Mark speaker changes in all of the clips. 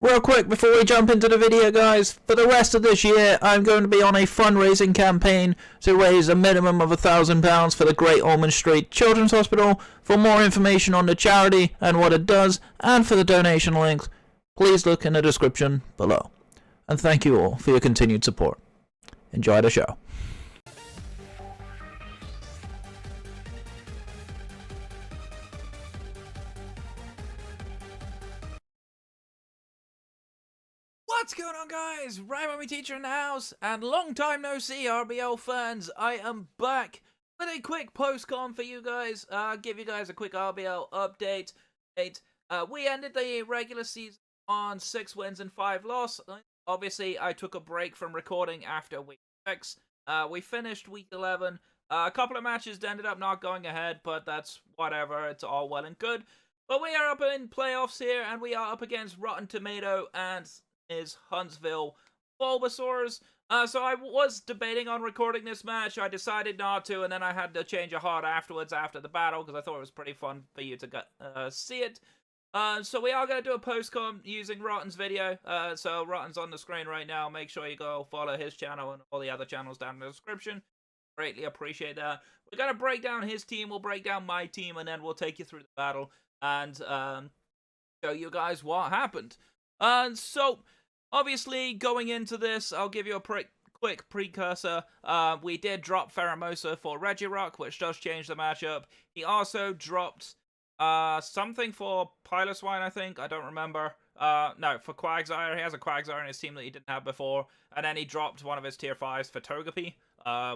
Speaker 1: Real quick before we jump into the video, guys, for the rest of this year I'm going to be on a fundraising campaign to raise a minimum of £1,000 for the Great Ormond Street Children's Hospital. For more information on the charity and what it does, and for the donation links, please look in the description below. And thank you all for your continued support. Enjoy the show. What's going on, guys? Right Teacher in the house, and long time no see, RBL fans. I am back with a quick post-com for you guys. Give you guys a quick RBL update. We ended the regular season on 6 wins and 5 losses. Obviously, I took a break from recording after week 6. We finished week 11. A couple of matches ended up not going ahead, but that's whatever. It's all well and good. But we are up in playoffs here, and we are up against Rotten Tomato and is Huntsville Bulbasaurs. So I was debating on recording this match. I decided not to, and then I had to change of heart afterwards after the battle because I thought it was pretty fun for you to see it. So we are going to do a post-com using Rotten's video. So Rotten's on the screen right now. Make sure you go follow his channel and all the other channels down in the description. Greatly appreciate that. We're going to break down his team. We'll break down my team, and then we'll take you through the battle and show you guys what happened. So obviously, going into this, I'll give you a quick precursor. We did drop Pheromosa for Regirock, which does change the matchup. He also dropped something for Piloswine, I think. I don't remember. No, for Quagsire. He has a Quagsire in his team that he didn't have before. And then he dropped one of his tier 5s for Togepi,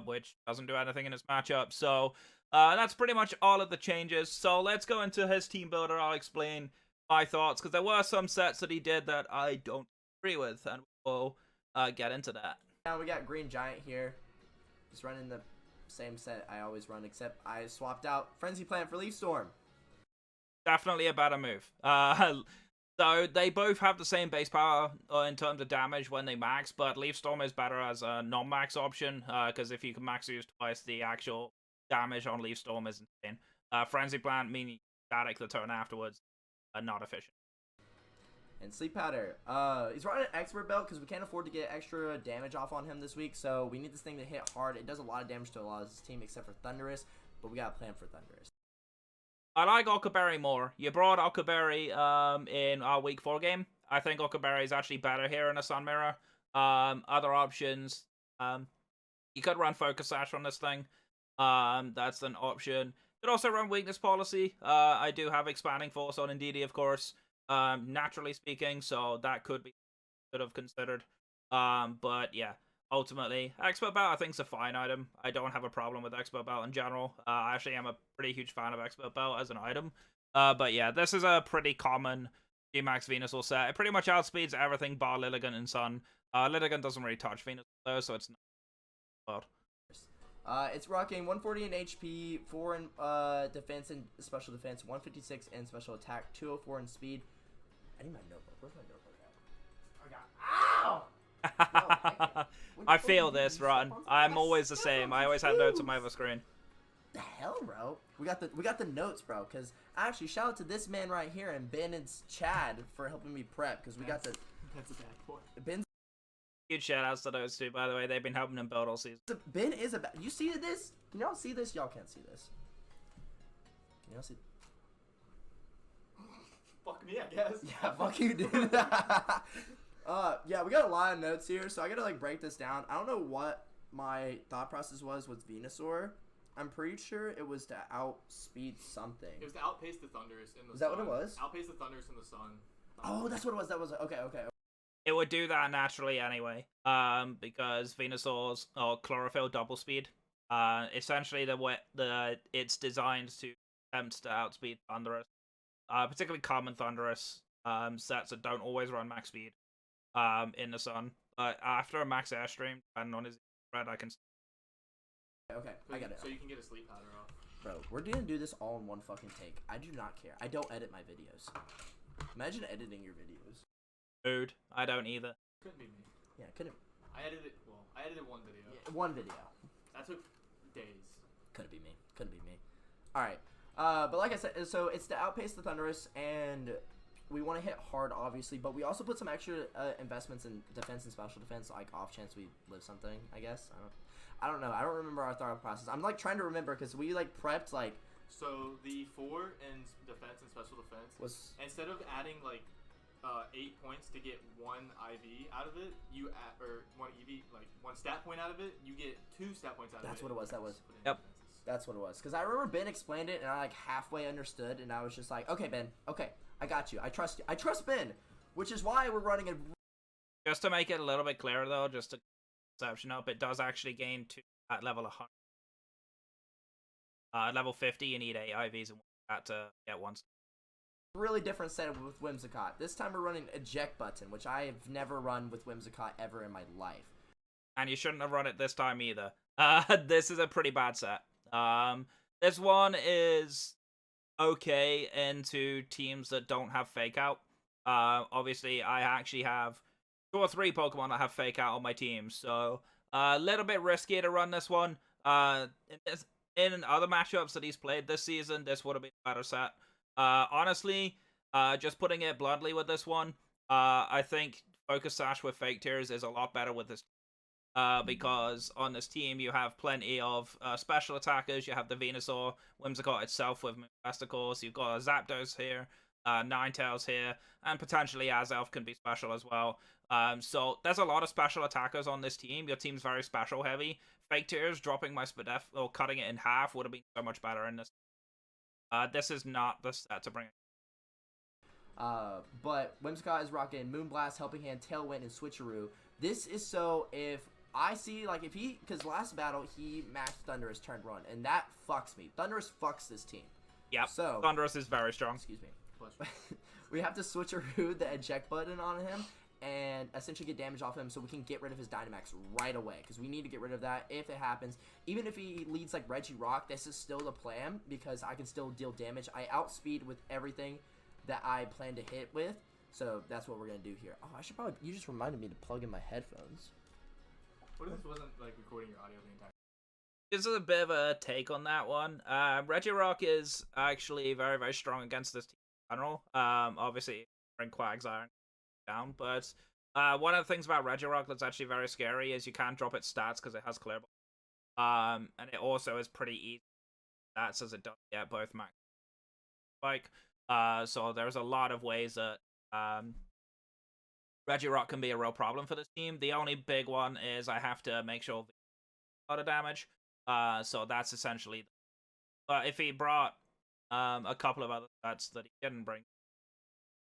Speaker 1: which doesn't do anything in his matchup. So that's pretty much all of the changes. So let's go into his team builder. I'll explain my thoughts, because there were some sets that he did that I don't agree with, and we'll get into that.
Speaker 2: Now we got Green Giant here, just running the same set I always run, except I swapped out Frenzy Plant for Leaf Storm.
Speaker 1: Definitely a better move. So they both have the same base power in terms of damage when they max, but Leaf Storm is better as a non-max option, because if you can max use twice, the actual damage on Leaf Storm is insane. Frenzy Plant, meaning static the turn afterwards, not efficient.
Speaker 2: And Sleep Powder, he's running an Expert Belt because we can't afford to get extra damage off on him this week, so we need this thing to hit hard. It does a lot of damage to a lot of his team except for Thundurus, but we got a plan for Thundurus.
Speaker 1: I like Ockerberry more. You brought Ockerberry in our week 4 game. I think Ockerberry is actually better here in a Sun Mirror. Other options, you could run Focus Sash on this thing. That's an option. You could also run Weakness Policy. I do have Expanding Force on Indeedee, of course. Naturally speaking, so that could have considered. But yeah, ultimately, Expert Belt I think is a fine item. I don't have a problem with Expert Belt in general. I actually am a pretty huge fan of Expert Belt as an item. But yeah, this is a pretty common G-Max Venusaur set. It pretty much outspeeds everything bar Lilligant and Sun. Lilligant doesn't really touch Venusaur though, so it's not bad.
Speaker 2: It's rocking 140 in HP, 4 in defense and special defense, 156 in special attack, 204 in speed. I need my notebook. Where's my notebook at? I got. Ow! No,
Speaker 1: I feel this, Rotten. I'm always the same. I always have notes on my other screen.
Speaker 2: The hell, bro? We got the notes, bro. Cause actually, shout out to this man right here and Ben and Chad for helping me prep. Cause we got the.
Speaker 3: That's a bad boy.
Speaker 2: Ben's.
Speaker 1: Huge shout outs to those two, by the way. They've been helping him build all season.
Speaker 2: Ben is a. You see this? Can y'all see this? Y'all can't see this. Can y'all see?
Speaker 3: Fuck me, I guess.
Speaker 2: Yeah, fuck you, dude. Yeah, we got a lot of notes here, so I gotta like break this down. I don't know what my thought process was with Venusaur. I'm pretty sure it was to outspeed something.
Speaker 3: It was to outpace the Thundurus in the sun.
Speaker 2: Is that what it was?
Speaker 3: Outpace the Thundurus in the sun.
Speaker 2: Oh, that's what it was. That was okay.
Speaker 1: It would do that naturally anyway, because Venusaur's Chlorophyll double speed. Essentially, it's designed to attempt to outspeed Thundurus. Particularly common Thundurus sets that don't always run max speed in the sun. But after a max airstream, depending on his spread, I can.
Speaker 2: Okay, I got it.
Speaker 3: So you can get a Sleep Powder off.
Speaker 2: Bro, we're gonna do this all in one fucking take. I do not care. I don't edit my videos. Imagine editing your videos.
Speaker 1: Mood. I don't either.
Speaker 3: Couldn't be me.
Speaker 2: Yeah, couldn't.
Speaker 3: I edited one video.
Speaker 2: Yeah, one video.
Speaker 3: That took days.
Speaker 2: Couldn't be me. Couldn't be me. All right. But like I said, so it's to outpace the Thundurus, and we want to hit hard, obviously, but we also put some extra investments in defense and special defense, like off chance we live something. I guess I don't know. I don't remember our thought process. I'm like trying to remember because we like prepped like.
Speaker 3: So the 4 in defense and special defense
Speaker 2: Was
Speaker 3: instead of adding like 8 points to get 1 IV out of it, you add, or 1 EV, like 1 stat point out of it, you get 2 stat points out of it.
Speaker 2: That's what it was. That was.
Speaker 1: Yep.
Speaker 2: That's what it was. Because I remember Ben explained it, and I like halfway understood, and I was just like, okay, Ben, okay, I got you. I trust you. I trust Ben, which is why we're running a.
Speaker 1: Just to make it a little bit clearer, though, just to exception up, it does actually gain 2 at level 100. Level 50, you need 8 IVs and that to get 1.
Speaker 2: Really different setup with Whimsicott. This time we're running eject button, which I have never run with Whimsicott ever in my life.
Speaker 1: And you shouldn't have run it this time either. This is a pretty bad set. This one is okay into teams that don't have fake out. Obviously, I actually have 2 or 3 Pokemon that have fake out on my team, so a little bit risky to run this one. In other matchups that he's played this season, this would have been a better set. Honestly, just putting it bluntly with this one, I think Focus Sash with Fake Tears is a lot better with this. Because on this team you have plenty of special attackers. You have the Venusaur, Whimsicott itself with Festicles. You've got a Zapdos here, Ninetales here, and potentially Azelf can be special as well. So there's a lot of special attackers on this team. Your team's very special heavy. Fake Tears dropping my Spadef or cutting it in half would have been so much better in this. This is not the set to bring it.
Speaker 2: But Whimsicott is rocking Moonblast, Helping Hand, Tailwind, and Switcheroo. This is so if I see, like, if he, because last battle he matched Thundurus turned run, and that fucks me. Thundurus fucks this team.
Speaker 1: Yep,
Speaker 2: so
Speaker 1: Thundurus is very strong.
Speaker 2: Excuse me. We have to Switcheroo the eject button on him and essentially get damage off him so we can get rid of his Dynamax right away, because we need to get rid of that if it happens. Even if he leads like Regirock, this is still the plan because I can still deal damage. I outspeed with everything that I plan to hit with, so that's what we're gonna do here. Oh, I should probably, you just reminded me to plug in my headphones.
Speaker 3: What if this wasn't like recording your audio the entire time?
Speaker 1: This is a bit of a take on that one. Regirock is actually very, very strong against this team in general. Obviously, Quagsire down, but one of the things about Regirock that's actually very scary is you can't drop its stats because it has Clear Ball. And it also is pretty easy stats as it does get both max spike. So there's a lot of ways that Regirock can be a real problem for this team. The only big one is I have to make sure a lot of damage. So that's essentially. But if he brought a couple of other stats that he didn't bring,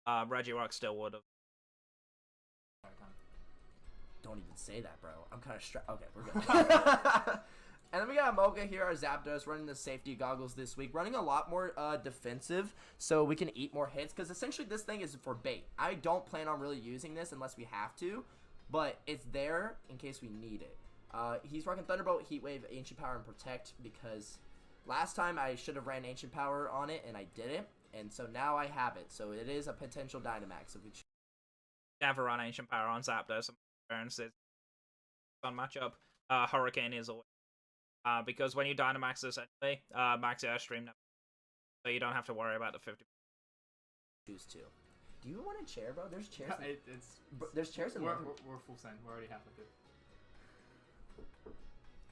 Speaker 1: Regirock still would have.
Speaker 2: Don't even say that, bro. I'm kind of stressed. Okay, we're good. And then we got Mocha here, our Zapdos, running the safety goggles this week. Running a lot more defensive so we can eat more hits. Because essentially this thing is for bait. I don't plan on really using this unless we have to. But it's there in case we need it. He's rocking Thunderbolt, Heat Wave, Ancient Power, and Protect. Because last time I should have ran Ancient Power on it and I didn't. And so now I have it. So it is a potential Dynamax. If we
Speaker 1: Never run Ancient Power on Zapdos. On matchup, Hurricane is always because when you Dynamax this anyway, max Airstream, so you don't have to worry about the 50.
Speaker 2: Choose to. Do you want a chair, bro? There's chairs.
Speaker 3: There's
Speaker 2: chairs in
Speaker 3: we're full send. We're already half with it.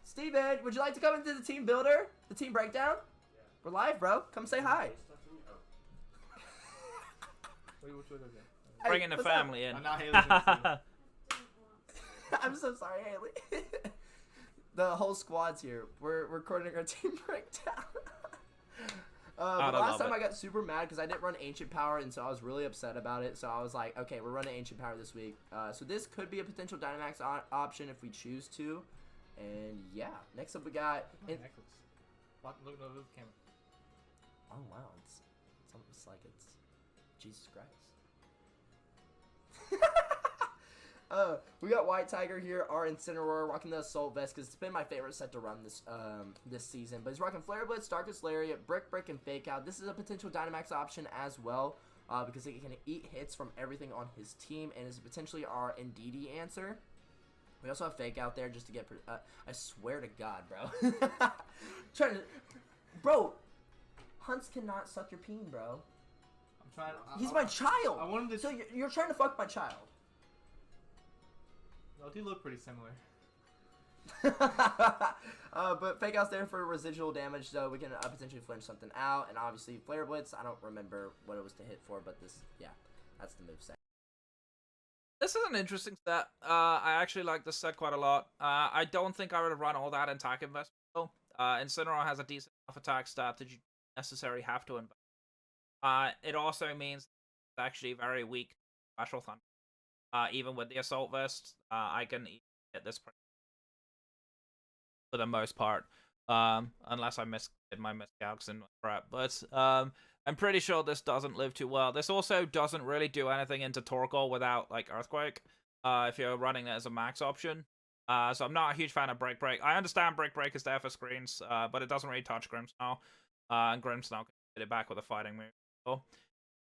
Speaker 2: Steven, would you like to come into the team builder, the team breakdown? Yeah. We're live, bro. Come say hi.
Speaker 3: Wait, which way is it?
Speaker 1: Bringing the family in.
Speaker 3: Now Haley's in the team.
Speaker 2: I'm so sorry, Haley. The whole squad's here. We're recording our team breakdown. But last time I got super mad because I didn't run Ancient Power, and so I was really upset about it. So I was like, okay, we're running Ancient Power this week. So this could be a potential Dynamax option if we choose to. And yeah, next up we got...
Speaker 3: Necklace. Look at the camera.
Speaker 2: Oh, wow. It's almost like it's Jesus Christ. We got White Tiger here, our Incineroar, rocking the Assault Vest, because it's been my favorite set to run this season. But he's rocking Flare Blitz, Darkest Lariat, Brick, and Fake Out. This is a potential Dynamax option as well, because it can eat hits from everything on his team, and is potentially our Indeedee answer. We also have Fake Out there just to get... I swear to God, bro. Bro, Hunts cannot suck your peen, bro.
Speaker 3: I'm I'm trying.
Speaker 2: He's my child.
Speaker 3: I want him to.
Speaker 2: So you're trying to fuck my child.
Speaker 3: Well, they look pretty similar.
Speaker 2: But Fake Out's there for residual damage, so we can potentially flinch something out. And obviously, Flare Blitz, I don't remember what it was to hit for, but this, yeah, that's the moveset.
Speaker 1: This is an interesting set. I actually like this set quite a lot. I don't think I would have run all that attack investment, though. Incineroar has a decent enough attack stat that you necessarily have to invest. It also means it's actually very weak Special Thunder. Even with the Assault Vest, I can hit this for the most part. Unless I did my miscalcs and crap. But I'm pretty sure this doesn't live too well. This also doesn't really do anything into Torkoal without like Earthquake. If you're running it as a max option. So I'm not a huge fan of Break Break. I understand Break Break is there for screens, but it doesn't really touch Grimmsnarl. And Grimmsnarl can hit it back with a fighting move. So,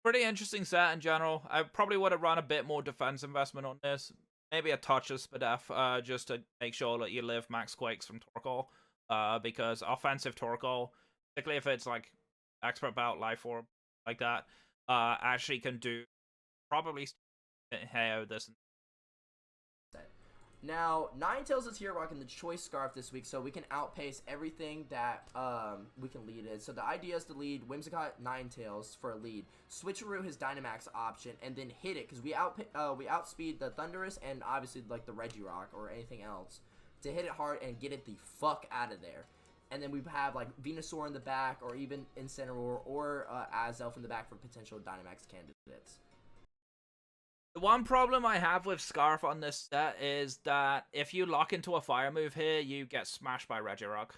Speaker 1: pretty interesting set in general. I probably would have run a bit more defense investment on this. Maybe a touch of Spadef, just to make sure that you live max Quakes from Torkoal. Because offensive Torkoal, particularly if it's like Expert Bout, Life Orb, like that, actually can do probably KO this.
Speaker 2: Now, Ninetales is here rocking the Choice Scarf this week, so we can outpace everything that we can lead in. So the idea is to lead Whimsicott Ninetales for a lead, switcheroo his Dynamax option, and then hit it, because we outspeed the Thundurus and obviously like the Regirock or anything else to hit it hard and get it the fuck out of there. And then we have like Venusaur in the back, or even Incineroar or Azelf in the back for potential Dynamax candidates.
Speaker 1: The one problem I have with Scarf on this set is that if you lock into a fire move here, you get smashed by Regirock.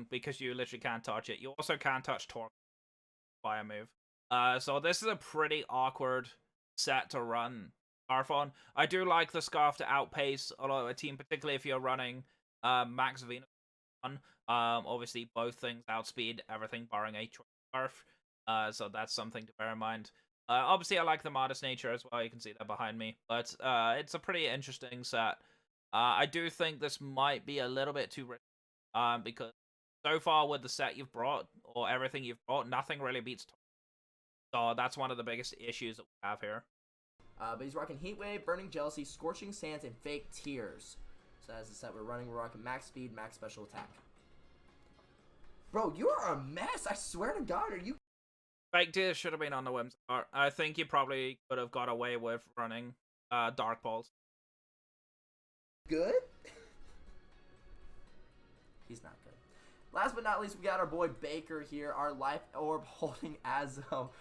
Speaker 1: Because you literally can't touch it. You also can't touch Torque fire move. So this is a pretty awkward set to run Scarf on. I do like the Scarf to outpace a lot of a team, particularly if you're running Max Venus on. Obviously both things outspeed everything barring a Choice Scarf. So that's something to bear in mind. Obviously, I like the Modest Nature as well. You can see that behind me. But it's a pretty interesting set. I do think this might be a little bit too risky. Because so far with the set you've brought, or everything you've brought, nothing really beats Torque. So that's one of the biggest issues that we have here.
Speaker 2: But he's rocking Heat Wave, Burning Jealousy, Scorching Sands, and Fake Tears. So that's the set we're running. We're rocking Max Speed, Max Special Attack. Bro, you are a mess. I swear to God, are you...
Speaker 1: Fake Tears should have been on the Whimsicott. I think you probably could have got away with running Dark Balls.
Speaker 2: Good? He's not good. Last but not least, we got our boy Baker here. Our Life Orb holding Azo.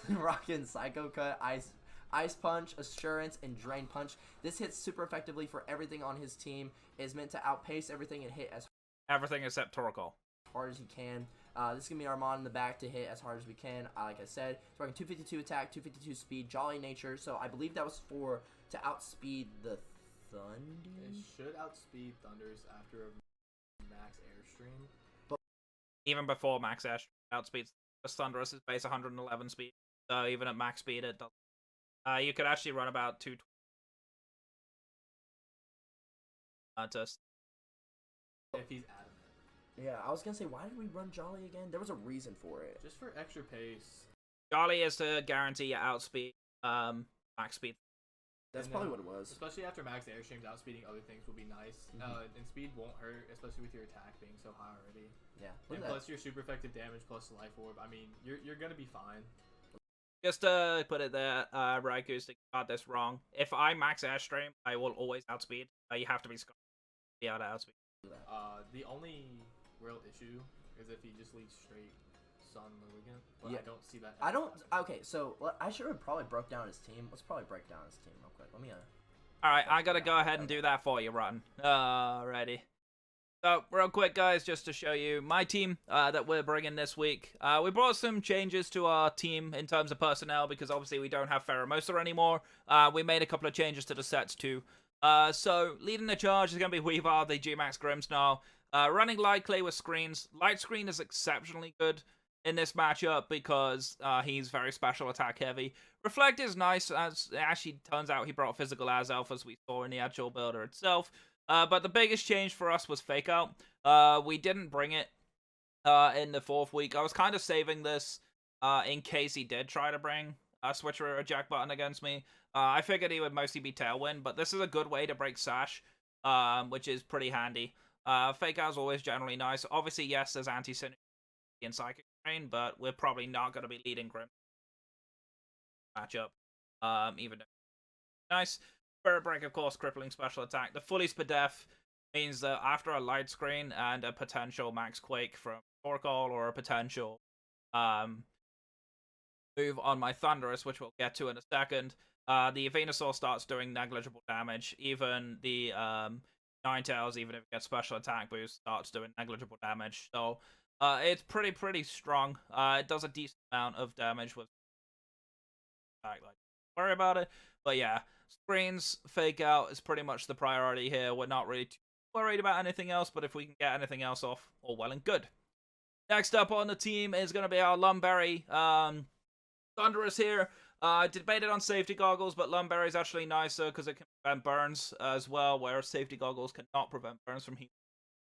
Speaker 2: Rocking Psycho Cut, Ice Punch, Assurance, and Drain Punch. This hits super effectively for everything on his team. It is meant to outpace everything and hit as
Speaker 1: everything except Torkoal.
Speaker 2: Hard as he can. This is going to be Armand in the back to hit as hard as we can. Like I said, it's rocking 252 attack, 252 speed, Jolly Nature. So I believe that was to outspeed the Thunder.
Speaker 3: It should outspeed Thunders after a max airstream.
Speaker 2: But
Speaker 1: even before max airstream outspeeds Thunderous is base 111 speed. So even at max speed it doesn't. You could actually run about 220.
Speaker 3: If he's adamant.
Speaker 2: Yeah, I was gonna say, why did we run Jolly again? There was a reason for it.
Speaker 3: Just for extra pace.
Speaker 1: Jolly is to guarantee your outspeed, max speed.
Speaker 2: That's probably what it was.
Speaker 3: Especially after max airstreams, outspeeding other things will be nice. And speed won't hurt, especially with your attack being so high already.
Speaker 2: Yeah.
Speaker 3: And plus your super effective damage plus Life Orb. I mean, you're gonna be fine.
Speaker 1: Just to put it there, Raiku's got this wrong. If I max airstream, I will always outspeed. You have to be Scarf to be able to outspeed.
Speaker 3: The only real issue is if he just leads straight Sun Mulligan, but
Speaker 2: yeah.
Speaker 3: I don't see that.
Speaker 2: I don't. Okay, so I should have probably broke down his team. Let's probably break down his team real quick. Let me.
Speaker 1: All right, I gotta go ahead and do that for you, Rotten. Alrighty. So real quick, guys, just to show you my team that we're bringing this week. We brought some changes to our team in terms of personnel because obviously we don't have Pheromosa anymore. We made a couple of changes to the sets too. So leading the charge is going to be Weavile, the G-Max Grimmsnarl. Running Light Clay with screens. Light Screen is exceptionally good in this matchup because he's very special attack heavy. Reflect is nice, as it actually turns out he brought Physical Azelf as we saw in the actual builder itself. But the biggest change for us was Fake Out. We didn't bring it in the 4th week. I was kind of saving this in case he did try to bring a switcher or a jack button against me. I figured he would mostly be Tailwind, but this is a good way to break Sash, which is pretty handy. Fake Out is always generally nice. Obviously, yes, there's anti-synergy in Psychic Drain, but we're probably not going to be leading Grim matchup, even though nice. Spirit Break, of course, crippling special attack. The fully Spadef means that after a light screen and a potential Max Quake from Torkoal or a potential move on my Thunderous, which we'll get to in a second, the Venusaur starts doing negligible damage. Even the Ninetales, even if it gets special attack boost, starts doing negligible damage. So it's pretty strong. It does a decent amount of damage with like worry about it. But yeah, screens, Fake Out is pretty much the priority here. We're not really too worried about anything else, but if we can get anything else off, all well and good. Next up on the team is going to be our Lumberry. Thunderous here. I debated on Safety Goggles, but Lumberry is actually nicer because it can prevent burns as well, whereas Safety Goggles cannot prevent burns from heat.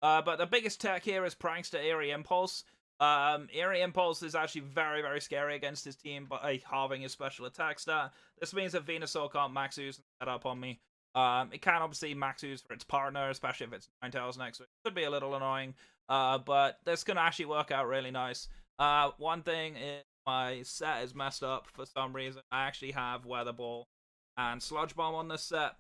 Speaker 1: But the biggest tech here is Prankster Eerie Impulse. Eerie Impulse is actually very scary against his team by halving his special attack stat. This means that Venusaur can't max use and set up on me. It can obviously max use for its partner, especially if it's Ninetales next, which could be a little annoying. But this can actually work out really nice. One thing is my set is messed up for some reason. I actually have Weather Ball and Sludge Bomb on this set.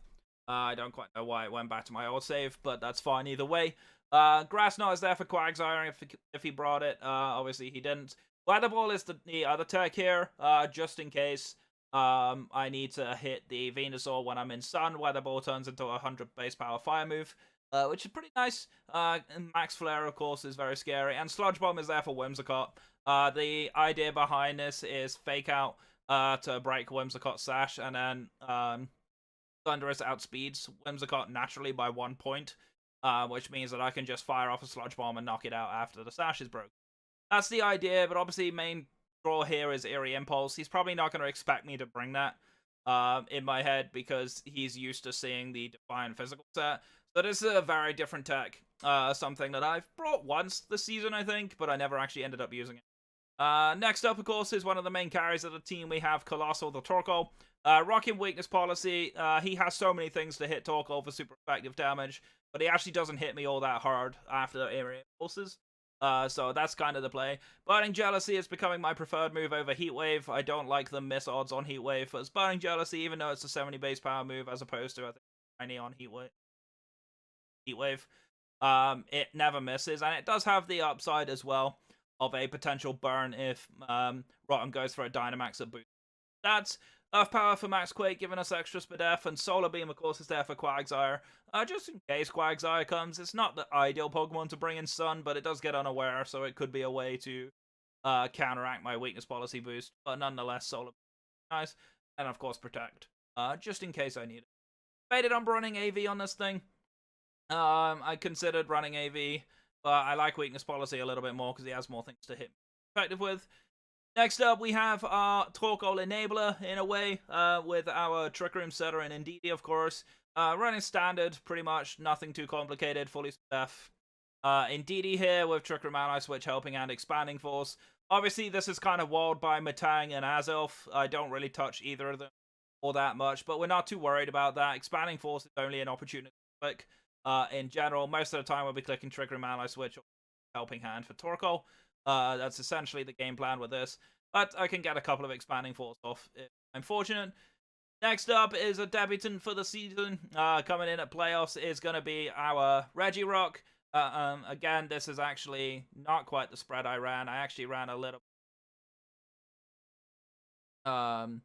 Speaker 1: I don't quite know why it went back to my old save, but that's fine either way. Grass Knot is there for Quagsire if he brought it. Obviously he didn't. Weather Ball is the other tech here, just in case I need to hit the Venusaur when I'm in Sun. Weather Ball turns into a 100 base power fire move, which is pretty nice. And Max Flare, of course, is very scary. And Sludge Bomb is there for Whimsicott. The idea behind this is Fake Out to break Whimsicott's Sash, and then Thunderous outspeeds Whimsicott naturally by 1 point. Which means that I can just fire off a Sludge Bomb and knock it out after the Sash is broken. That's the idea, but obviously main draw here is Eerie Impulse. He's probably not going to expect me to bring that in my head because he's used to seeing the Defiant physical set. So this is a very different tech. Something that I've brought once this season, I think, but I never actually ended up using it. Next up, of course, is one of the main carries of the team. We have Colossal the Torkoal. Rocking Weakness Policy. He has so many things to hit Torkoal for super effective damage, but he actually doesn't hit me all that hard after area impulses. So that's kind of the play. Burning Jealousy is becoming my preferred move over Heat Wave. I don't like the miss odds on Heat Wave. But it's Burning Jealousy, even though it's a 70 base power move, as opposed to, I think, 90 on Heat Wave. It never misses, and it does have the upside as well of a potential burn if Rotom goes for a Dynamax at boost. That's Earth Power for Max Quake, giving us extra Spadef, and Solar Beam, of course, is there for Quagsire. Just in case Quagsire comes. It's not the ideal Pokemon to bring in Sun, but it does get unaware, so it could be a way to counteract my Weakness Policy boost. But nonetheless, Solar Beam is nice. And, of course, Protect. Just in case I need it. Debated on running AV on this thing. I considered running AV, but I like Weakness Policy a little bit more because he has more things to hit effective with. Next up, we have our Torkoal Enabler, in a way, with our Trick Room Setter and Indeedee, of course. Running standard, pretty much, nothing too complicated, fully Spadef. Indeedee here with Trick Room Ally Switch helping and Expanding Force. Obviously, this is kind of walled by Metang and Azelf. I don't really touch either of them all that much, but we're not too worried about that. Expanding Force is only an opportunity to click. In general, most of the time we'll be clicking Trick Room Ally Switch or Helping Hand for Torkoal. That's essentially the game plan with this. But I can get a couple of Expanding Force off if I'm fortunate. Next up is a debutant for the season. Coming in at playoffs is going to be our Regirock. Again, this is actually not quite the spread I ran. I actually ran a little. And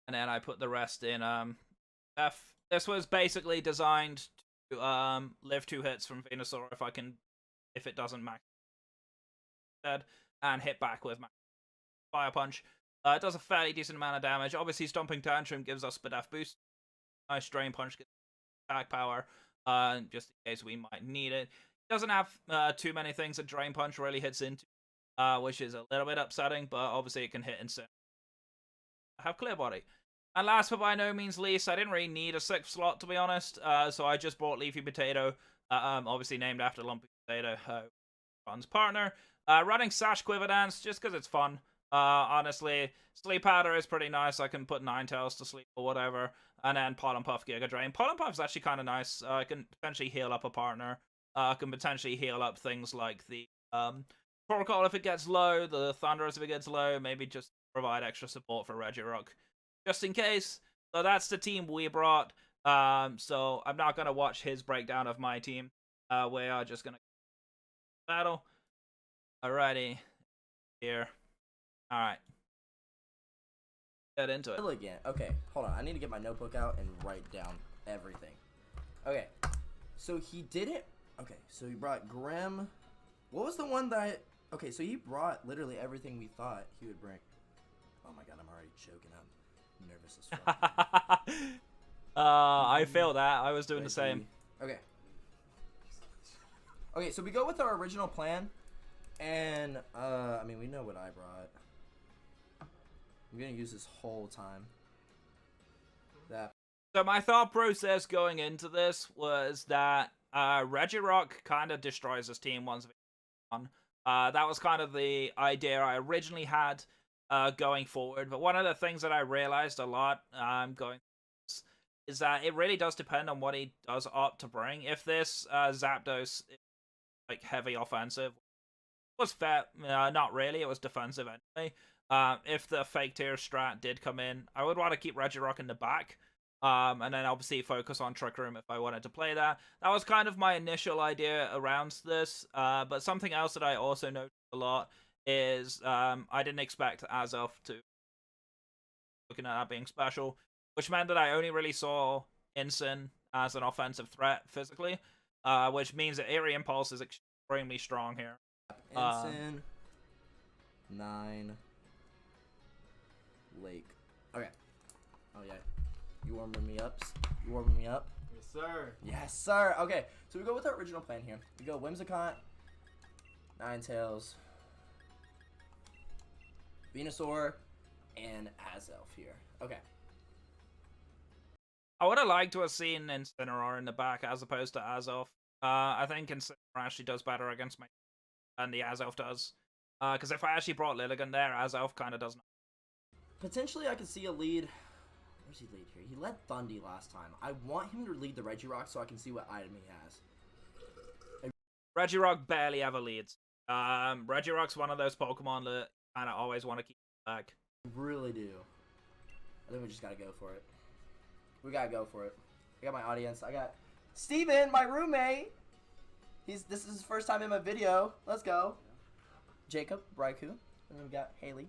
Speaker 1: then I put the rest in F. This was basically designed to live 2 hits from Venusaur if it doesn't max dead, and hit back with Max Fire Punch. It does a fairly decent amount of damage. Obviously, Stomping Tantrum gives us Spadef boost. Nice Drain Punch gets attack power, just in case we might need it. It doesn't have too many things that Drain Punch really hits into, which is a little bit upsetting, but obviously it can hit instant. I have Clear Body. And last but by no means least, I didn't really need a 6th slot, to be honest, so I just brought Leafy Potato, obviously named after Lumpy Potato, Ron's partner. Running Sash Quiver Dance, just because it's fun. Honestly, Sleep Powder is pretty nice. I can put Ninetales to sleep or whatever. And then Pollen Puff, Giga Drain. Pollen Puff's actually kind of nice. I can potentially heal up a partner. I can potentially heal up things like the Protocol if it gets low, the Thunderous if it gets low, maybe just provide extra support for Regirock. Just in case. So that's the team we brought. So I'm not going to watch his breakdown of my team. We are just going to battle. Alrighty. Here. Alright. Get into it.
Speaker 2: Again. Okay, hold on. I need to get my notebook out and write down everything. Okay. So he didn't... Okay, so he brought Grim. What was the one that... Okay, so he brought literally everything we thought he would bring. Oh my god, I'm already choking up. I'm nervous as fuck.
Speaker 1: I feel that. I was doing the same.
Speaker 2: Okay. Okay, so we go with our original plan. And, I mean, we know what I brought. I'm gonna use this whole time. That.
Speaker 1: So my thought process going into this was that Regirock kind of destroys this team once it's on. That was kind of the idea I originally had going forward. But one of the things that I realized a lot going is that it really does depend on what he does opt to bring. If this Zapdos is like heavy offensive, it was fair. Not really. It was defensive anyway. If the fake tier strat did come in, I would want to keep Regirock in the back. And then obviously focus on Trick Room if I wanted to play that. That was kind of my initial idea around this. But something else that I also noticed a lot is I didn't expect Azelf to looking at that being special, which meant that I only really saw Incin as an offensive threat physically, which means that Eerie Impulse is extremely strong here.
Speaker 2: Incin, 9, Lake. Okay. Oh yeah. You warming me up? You warming me up?
Speaker 3: Yes, sir.
Speaker 2: Yes, sir. Okay, so we go with our original plan here. We go Whimsicott, Ninetales, Venusaur, and Azelf here. Okay.
Speaker 1: I would have liked to have seen Incineroar in the back as opposed to Azelf. I think Incineroar actually does better against me than the Azelf does. Because if I actually brought Lilligant there, Azelf kind of doesn't.
Speaker 2: Potentially, I could see a lead. Where's he lead here? He led Thundy last time. I want him to lead the Regirock so I can see what item he has.
Speaker 1: Regirock barely ever leads. Regirock's one of those Pokemon that kind of always want to keep back.
Speaker 2: I really do. I think we just gotta go for it. We gotta go for it. I got my audience. I got Steven, my roommate. This is his first time in my video. Let's go. Jacob, Raikou, and then we got Haley.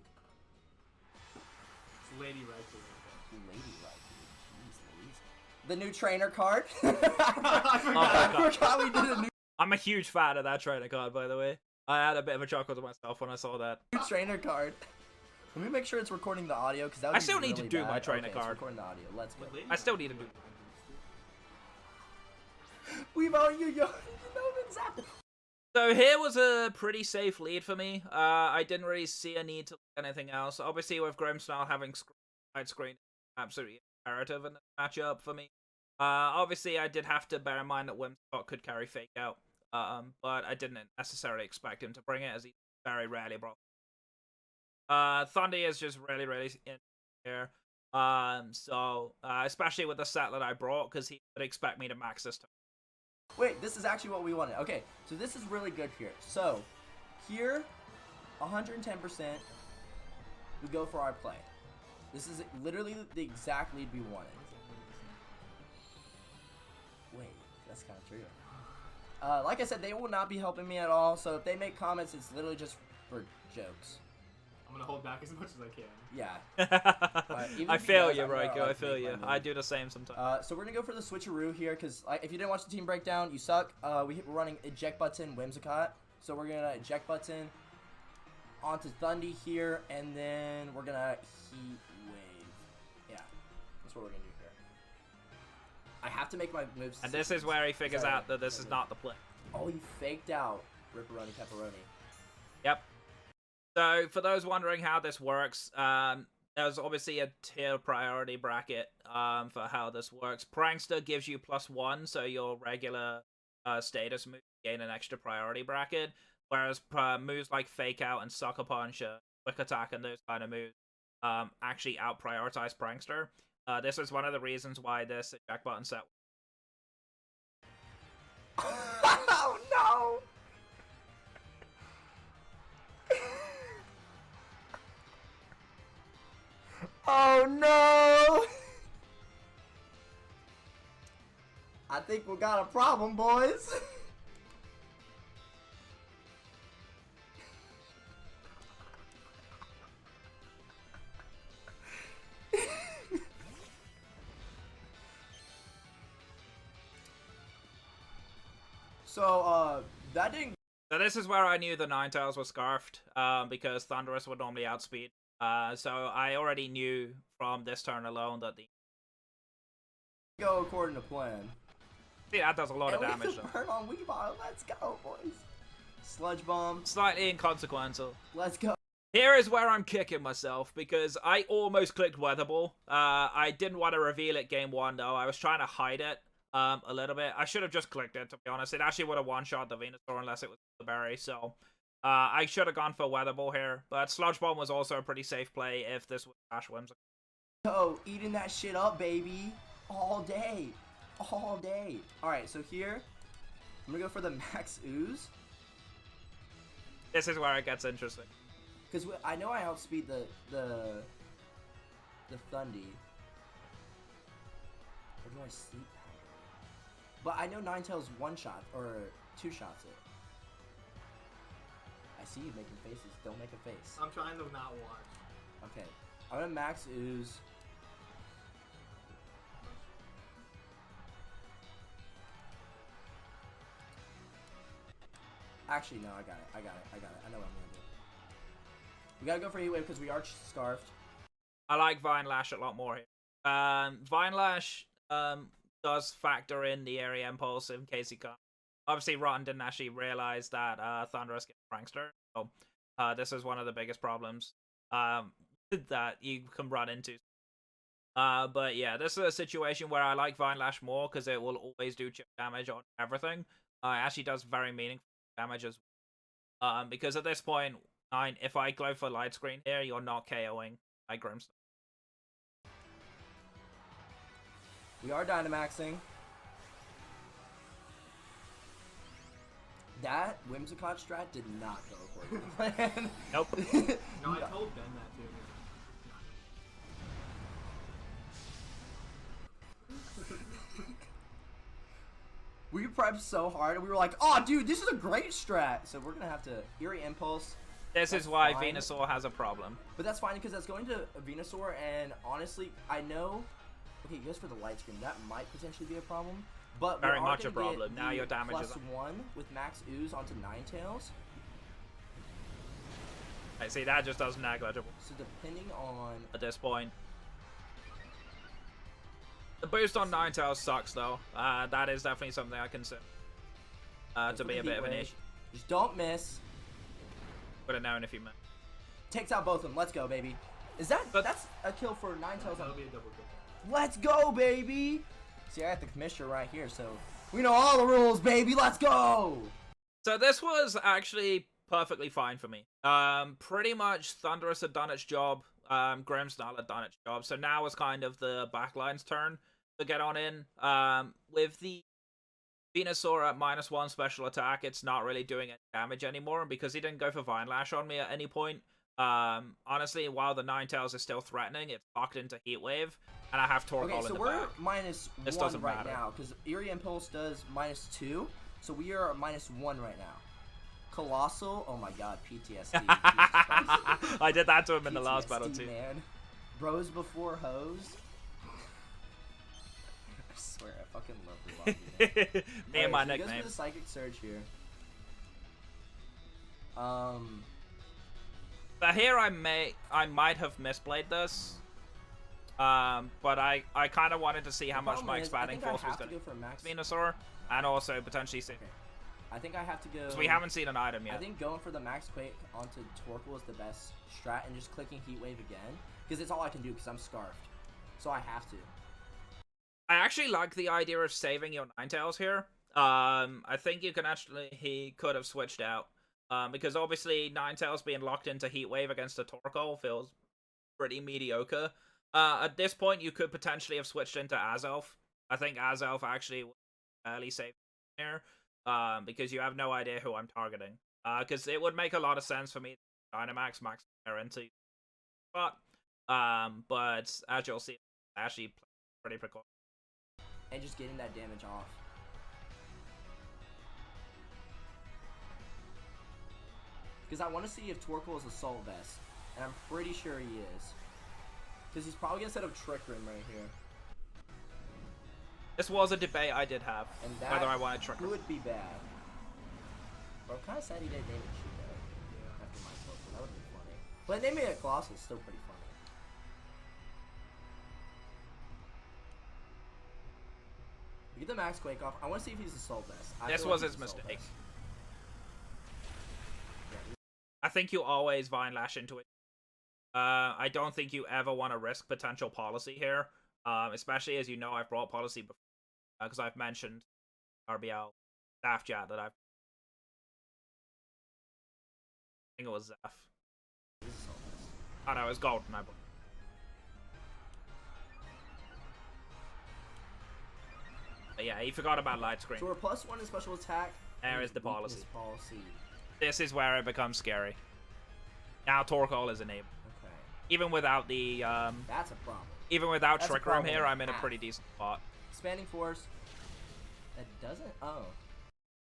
Speaker 3: It's Lady Raikou.
Speaker 2: Lady Raikou. Jeez Louise. The new trainer card.
Speaker 1: I
Speaker 2: forgot we did a new
Speaker 1: I'm a huge fan of that trainer card, by the way. I had a bit of a chuckle to myself when I saw that.
Speaker 2: trainer card. Let me make sure it's recording the audio because that would
Speaker 1: I still need to do
Speaker 2: bad.
Speaker 1: my trainer
Speaker 2: It's
Speaker 1: card.
Speaker 2: recording the audio. Let's go.
Speaker 1: I still need to do.
Speaker 2: We've all you know exactly.
Speaker 1: So here was a pretty safe lead for me. I didn't really see a need to look anything else. Obviously, with Grimmsnarl having side screen, absolutely imperative in the matchup for me. Obviously, I did have to bear in mind that Whimsicott could carry Fake Out, but I didn't necessarily expect him to bring it, as he very rarely brought. Thundy is just really in here. So especially with the set that I brought, because he would expect me to max this time.
Speaker 2: Wait, this is actually what we wanted. Okay, so this is really good here. So, here, 110%, we go for our play. This is literally the exact lead we wanted. Wait, that's kind of true. Like I said, they will not be helping me at all, so if they make comments, it's literally just for jokes.
Speaker 3: I'm gonna hold back as much as I can.
Speaker 2: Yeah.
Speaker 1: I feel you, Raikou. I feel you. I do the same sometimes.
Speaker 2: So we're gonna go for the switcheroo here, because if you didn't watch the team breakdown, you suck. We're running eject button Whimsicott, so we're gonna eject button onto Thundy here, and then we're gonna heat wave. Yeah, that's what we're gonna do here. I have to make my moves.
Speaker 1: And this is where he figures out that this is not the play.
Speaker 2: Oh, he faked out Ripperoni Pepperoni.
Speaker 1: Yep. So, for those wondering how this works, there's obviously a tier priority bracket for how this works. Prankster gives you +1, so your regular status moves gain an extra priority bracket, whereas moves like Fake Out and Sucker Punch are quick attack and those kind of moves actually out prioritize Prankster. This is one of the reasons why this eject button set.
Speaker 2: Oh no! Oh no! I think we got a problem, boys. So, that didn't.
Speaker 1: So this is where I knew the Ninetales was scarfed, because Thunderous would normally outspeed. So I already knew from this turn alone that the
Speaker 2: Go according to plan.
Speaker 1: see that does a lot of damage though.
Speaker 2: Burn on Weavile. Let's go, boys. Sludge bomb.
Speaker 1: Slightly inconsequential.
Speaker 2: Let's go.
Speaker 1: Here is where I'm kicking myself because I almost clicked Weather Ball. I didn't want to reveal it game one though. I was trying to hide it a little bit. I should have just clicked it to be honest. It actually would have one-shot the Venusaur unless it was the berry. So I should have gone for Weather Ball here. But Sludge Bomb was also a pretty safe play if this was Ash Whimsicott.
Speaker 2: Yo, eating that shit up, baby. All day. All day. Alright, so here, I'm gonna go for the Max Ooze.
Speaker 1: This is where it gets interesting.
Speaker 2: Because I know I outspeed the Thundy. Or do I sleep powder? But I know Ninetales one-shot, or two-shots it. I see you making faces. Don't make a face.
Speaker 3: I'm trying to not watch.
Speaker 2: Okay. I'm gonna Max Ooze. Actually, no, I got it. I know what I'm gonna do. We gotta go for Heat Wave because we are scarfed.
Speaker 1: I like Vine Lash a lot more here. Vine Lash does factor in the area impulse in case he can't. Obviously, Rotten didn't actually realize that Thunderous gets Prankster. So this is one of the biggest problems that you can run into. But yeah, this is a situation where I like Vine Lash more because it will always do chip damage on everything. It actually does very meaningful damage as well. Because at this point, if I go for Light Screen here, you're not KOing my Grimstone.
Speaker 2: We are Dynamaxing. That Whimsicott strat did not go according to plan.
Speaker 1: Nope.
Speaker 3: No, I told Ben that too.
Speaker 2: We prepped so hard and we were like, oh dude, this is a great strat. So we're gonna have to Eerie Impulse.
Speaker 1: This is why Venusaur has a problem.
Speaker 2: But that's fine because that's going to Venusaur, and honestly, I know. Okay, he goes for the Light Screen. That might potentially be a problem. But
Speaker 1: Very much a problem. Now your damage is
Speaker 2: +1 with Max Ooze onto Ninetales.
Speaker 1: I see that just does negligible.
Speaker 2: So depending on
Speaker 1: At this point. The boost on Ninetales sucks though. That is definitely something I consider to be a bit of an issue.
Speaker 2: Just don't miss.
Speaker 1: Would have known if you meant.
Speaker 2: Takes out both of them. Let's go, baby. Is that that's a kill for Ninetales?
Speaker 3: That'll be a double kill.
Speaker 2: Let's go, baby. See, I got the commissioner right here, so we know all the rules, baby. Let's go.
Speaker 1: So this was actually perfectly fine for me. Pretty much Thunderous had done its job. Grimmsnarl had done its job. So now is kind of the backline's turn to get on in. With the Venusaur at -1 special attack, it's not really doing any damage anymore. And because he didn't go for Vine Lash on me at any point, honestly, while the Ninetales is still threatening, it's locked into Heat Wave, and I have Torkoal in the back.
Speaker 2: Okay, so we're -1 right now, because Eerie Impulse does -2, so we are at -1 right now. Colossal, oh my god, PTSD.
Speaker 1: I did that to him in the last
Speaker 2: PTSD,
Speaker 1: battle too.
Speaker 2: Man. Bros before hoes. I swear, I fucking love Rubaki.
Speaker 1: Me and my
Speaker 2: so he goes
Speaker 1: nickname.
Speaker 2: for the Psychic Surge here.
Speaker 1: But here I might have misplayed this. But I kind of wanted to see how much my expanding force was going to
Speaker 2: go for Max
Speaker 1: Venusaur, and also potentially see.
Speaker 2: Okay. I think I have to go.
Speaker 1: Because we haven't seen an item yet.
Speaker 2: I think going for the Max Quake onto Torkoal is the best strat, and just clicking Heat Wave again, because it's all I can do because I'm scarfed. So I have to.
Speaker 1: I actually like the idea of saving your Ninetales here. I think you can actually, he could have switched out Because obviously Ninetales being locked into Heat Wave against a Torkoal feels pretty mediocre. At this point, you could potentially have switched into Azelf. I think Azelf actually was fairly safe here, because you have no idea who I'm targeting. Because it would make a lot of sense for me to Dynamax Max Flare into spot. But as you'll see, actually pretty precautionary.
Speaker 2: And just getting that damage off. Because I want to see if Torkoal is Assault Vest. And I'm pretty sure he is. Because he's probably going to set up Trick Room right here.
Speaker 1: This was a debate I did have,
Speaker 2: And that
Speaker 1: whether I wanted Trick Room.
Speaker 2: would be bad. But I'm kind of sad he didn't name it Cheeto. Yeah. After my Torkoal. That would have been funny. But naming it Colossal is still pretty funny. We get the Max Quake off. I want to see if he's Assault Vest.
Speaker 1: This was his mistake. I think you always Vine Lash into it. I don't think you ever want to risk potential policy here, especially as you know I've brought policy before, because I've mentioned RBL staff chat that I think it was Zeph. Oh no, it was Golden. I brought. But yeah, he forgot about Light Screen.
Speaker 2: So we're +1 in special attack.
Speaker 1: There is the policy.
Speaker 2: Policy.
Speaker 1: This is where it becomes scary. Now Torkoal is enabled.
Speaker 2: Okay.
Speaker 1: Even without the
Speaker 2: That's a problem.
Speaker 1: even without
Speaker 2: That's a
Speaker 1: Trick Room
Speaker 2: problem
Speaker 1: here,
Speaker 2: and a
Speaker 1: I'm in a
Speaker 2: half.
Speaker 1: pretty decent spot.
Speaker 2: Expanding Force. That doesn't. Oh.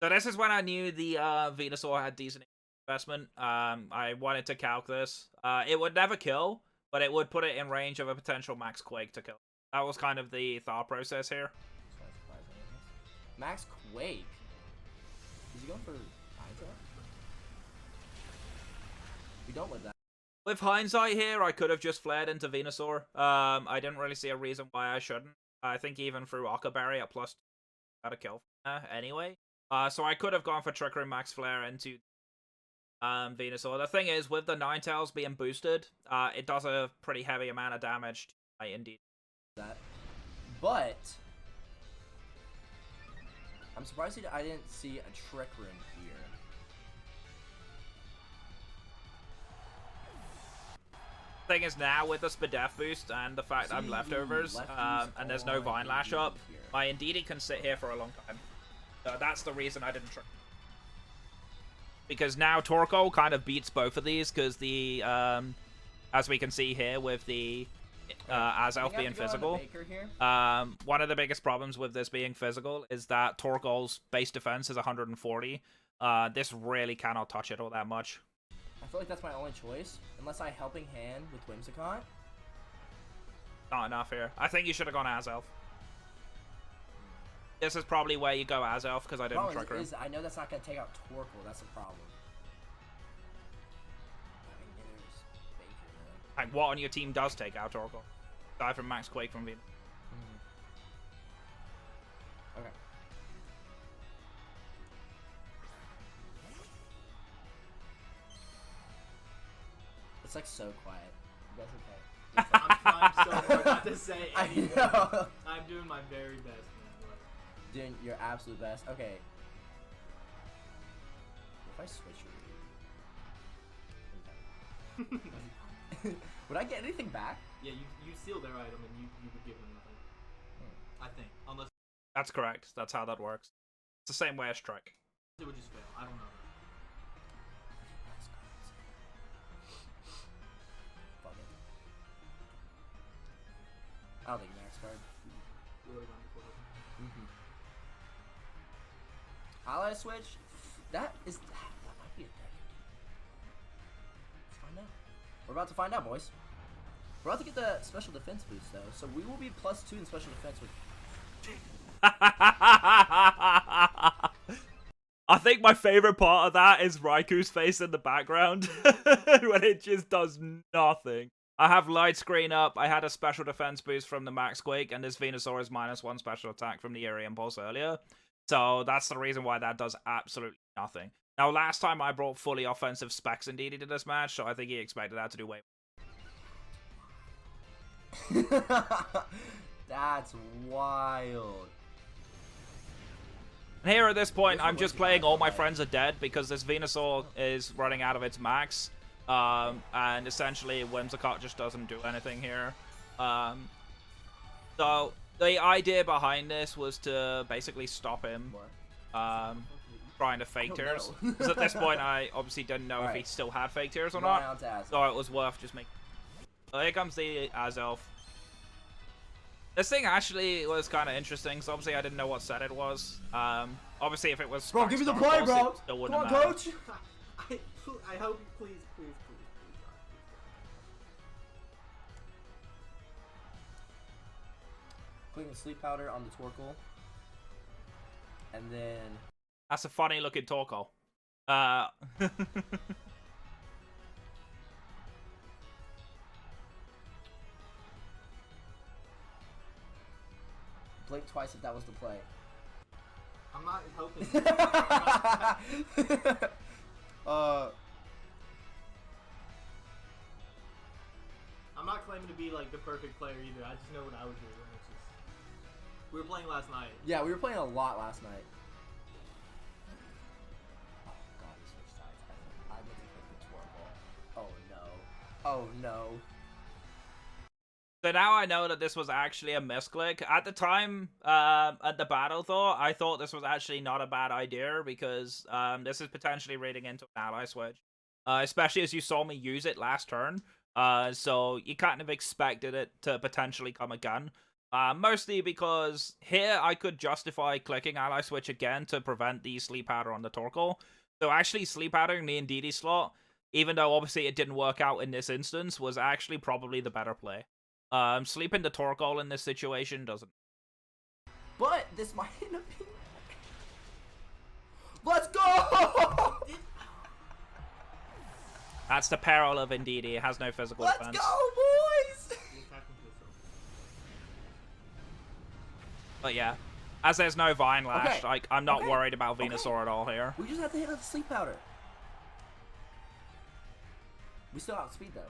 Speaker 1: So this is when I knew the Venusaur had decent investment. I wanted to calc this. It would never kill, but it would put it in range of a potential Max Quake to kill. That was kind of the thought process here.
Speaker 2: Max Quake. Is he going for Hydra? We don't live that.
Speaker 1: With hindsight here, I could have just flared into Venusaur. I didn't really see a reason why I shouldn't. I think even through Ockerberry at +2, got a kill anyway. So I could have gone for Trick Room Max Flare into Venusaur. The thing is, with the Ninetales being boosted, it does a pretty heavy amount of damage to Indeed.
Speaker 2: That. But I'm surprised I didn't see a Trick Room here.
Speaker 1: Thing is, now with the Spadef boost and the fact I'm leftovers, and there's no Vine Lash up, my Indeedee can sit here for a long time. So that's the reason I didn't try. Because now Torkoal kind of beats both of these, because the, as we can see here with the Azelf being physical, one of the biggest problems with this being physical is that Torkoal's base defense is 140. This really cannot touch it all that much.
Speaker 2: I feel like that's my only choice, unless I Helping Hand with Whimsicott.
Speaker 1: Not enough here. I think you should have gone Azelf. This is probably where you go Azelf, because I didn't Trick Room.
Speaker 2: I know that's not going to take out Torkoal, that's a problem. I mean, there's Baker, though.
Speaker 1: Like, what on your team does take out Torkoal? Aside from Max Quake from Venus.
Speaker 2: Okay. It's like so quiet. You guys okay?
Speaker 3: I'm trying so hard not to say anything.
Speaker 2: I know.
Speaker 3: I'm doing my very best, man. Like,
Speaker 2: Doing your absolute best. Okay. If I switch your would I get anything back?
Speaker 3: yeah, you seal their item and you would give them nothing. I think. Unless
Speaker 1: That's correct. That's how that works. It's the same way as Strike.
Speaker 3: it would just fail. I don't know.
Speaker 2: Fuck it. I'll take max card.
Speaker 3: Really run before it.
Speaker 2: Ally switch? That might be a deck. Let's find out. We're about to find out, boys. We're about to get the special defense boost, though, so we will be +2 in special defense with.
Speaker 1: I think my favorite part of that is Raiku's face in the background when it just does nothing. I have light screen up, I had a special defense boost from the Max Quake, and this Venusaur is -1 special attack from the Eerie Impulse earlier. So that's the reason why that does absolutely nothing. Now, last time I brought fully offensive specs Indeedee to this match, so I think he expected that to do way
Speaker 2: That's wild.
Speaker 1: And here at this point,
Speaker 2: This
Speaker 1: I'm
Speaker 2: one
Speaker 1: just
Speaker 2: was
Speaker 1: playing
Speaker 2: bad,
Speaker 1: all my
Speaker 2: but-
Speaker 1: friends are dead because this Venusaur is running out of its max. And essentially, Whimsicott just doesn't do anything here. So, the idea behind this was to basically stop him trying to fake tears. Because at this point, I obviously didn't know if he still had fake tears or not. So it was worth just making... So here comes the Azelf. This thing actually was kind of interesting, so obviously I didn't know what set it was. Obviously, if it was...
Speaker 2: Bro, give me the
Speaker 1: Star
Speaker 2: play,
Speaker 1: Force,
Speaker 2: bro!
Speaker 1: it still
Speaker 2: Come
Speaker 1: wouldn't
Speaker 2: on,
Speaker 1: have mattered.
Speaker 2: coach!
Speaker 3: I hope, please.
Speaker 2: Clicking sleep powder on the Torkoal. And then...
Speaker 1: That's a funny looking Torkoal.
Speaker 2: blink twice if that was the play.
Speaker 3: I'm not helping. I'm not claiming to be like the perfect player either. I just know what I would do. And it's just... We were playing last night.
Speaker 2: Yeah, we were playing a lot last night. Oh god, he switched sides. I meant to click the Torkoal. Oh no. Oh no.
Speaker 1: So now I know that this was actually a misclick. At the time, at the battle though, I thought this was actually not a bad idea because this is potentially reading into an ally switch. Especially as you saw me use it last turn. So you kind of expected it to potentially come again. Mostly because here I could justify clicking ally switch again to prevent the sleep powder on the Torkoal. So actually sleep powdering the Indeedee slot, even though obviously it didn't work out in this instance, was actually probably the better play. Sleeping the Torkoal in this situation doesn't.
Speaker 2: But this might end up being... Let's go!
Speaker 1: That's the peril of Indeedee. It has no physical
Speaker 2: Let's
Speaker 1: defense.
Speaker 2: go, boys!
Speaker 1: But yeah, as there's no Vine Lash,
Speaker 2: Okay.
Speaker 1: like I'm not
Speaker 2: Okay.
Speaker 1: worried about Venusaur at all here.
Speaker 2: We just have to hit with the sleep powder. We still outspeed though.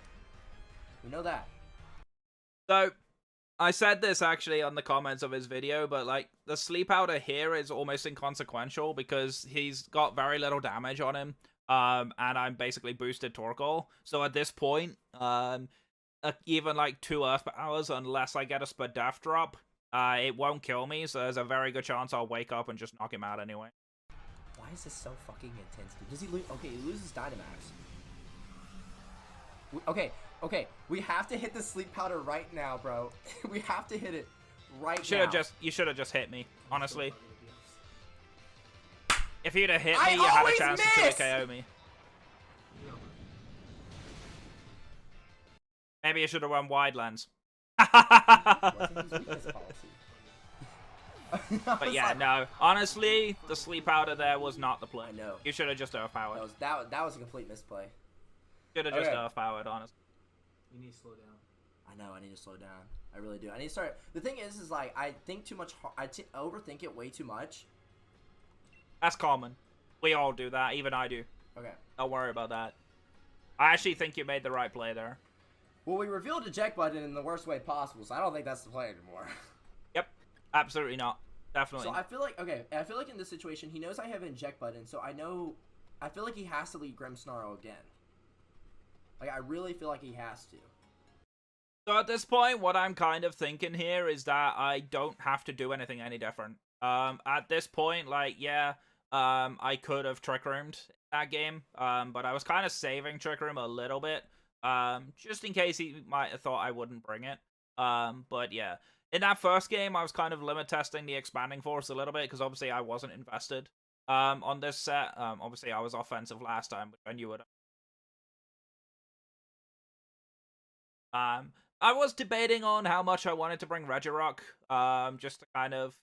Speaker 2: We know that.
Speaker 1: So, I said this actually on the comments of his video, but like the sleep powder here is almost inconsequential because he's got very little damage on him. And I'm basically boosted Torkoal. So at this point, even like 2 Earth Powers, unless I get a Spadef drop, it won't kill me. So there's a very good chance I'll wake up and just knock him out anyway.
Speaker 2: Why is this so fucking intense, dude? Does he lose? Okay, he loses Dynamax. Okay, we have to hit the sleep powder right now, bro. We have to hit it right now.
Speaker 1: You should have just hit me, honestly. If you'd have hit
Speaker 2: I
Speaker 1: me, you had a
Speaker 2: always
Speaker 1: chance
Speaker 2: miss!
Speaker 1: to KO me. Maybe you should have run wide lens.
Speaker 2: Wasn't his weakness policy.
Speaker 1: But yeah, no. Honestly, the sleep powder there was not the play.
Speaker 2: I know.
Speaker 1: You should have just overpowered.
Speaker 2: That was a complete misplay.
Speaker 1: Should have just
Speaker 2: Okay.
Speaker 1: overpowered, honestly.
Speaker 3: You need to slow down.
Speaker 2: I know. I need to slow down. I really do. I need to start. The thing is like I think too much. I overthink it way too much.
Speaker 1: That's common. We all do that. Even I do.
Speaker 2: Okay.
Speaker 1: Don't worry about that. I actually think you made the right play there.
Speaker 2: Well, we revealed eject button in the worst way possible, so I don't think that's the play anymore.
Speaker 1: Yep. Absolutely not. Definitely.
Speaker 2: So I feel like I feel like in this situation he knows I have an eject button, so I feel like he has to lead Grimmsnarl again. Like I really feel like he has to.
Speaker 1: So at this point, what I'm kind of thinking here is that I don't have to do anything any different. At this point, like, yeah, I could have Trick Roomed that game, but I was kind of saving Trick Room a little bit, just in case he might have thought I wouldn't bring it. But yeah, in that first game, I was kind of limit testing the Expanding Force a little bit, because obviously I wasn't invested, on this set. Obviously I was offensive last time, which I knew it. I was debating on how much I wanted to bring Regirock, just to kind of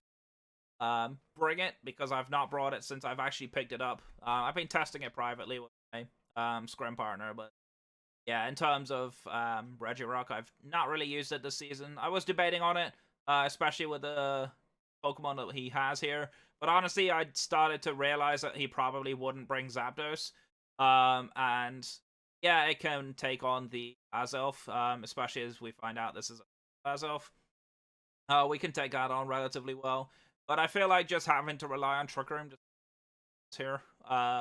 Speaker 1: bring it, because I've not brought it since I've actually picked it up. I've been testing it privately with my scrim partner, but yeah, in terms of Regirock, I've not really used it this season. I was debating on it, especially with the Pokemon that he has here, but honestly, I started to realize that he probably wouldn't bring Zapdos, and yeah, it can take on the Azelf, especially as we find out this is Azelf. We can take that on relatively well. But I feel like just having to rely on Trick Room just here.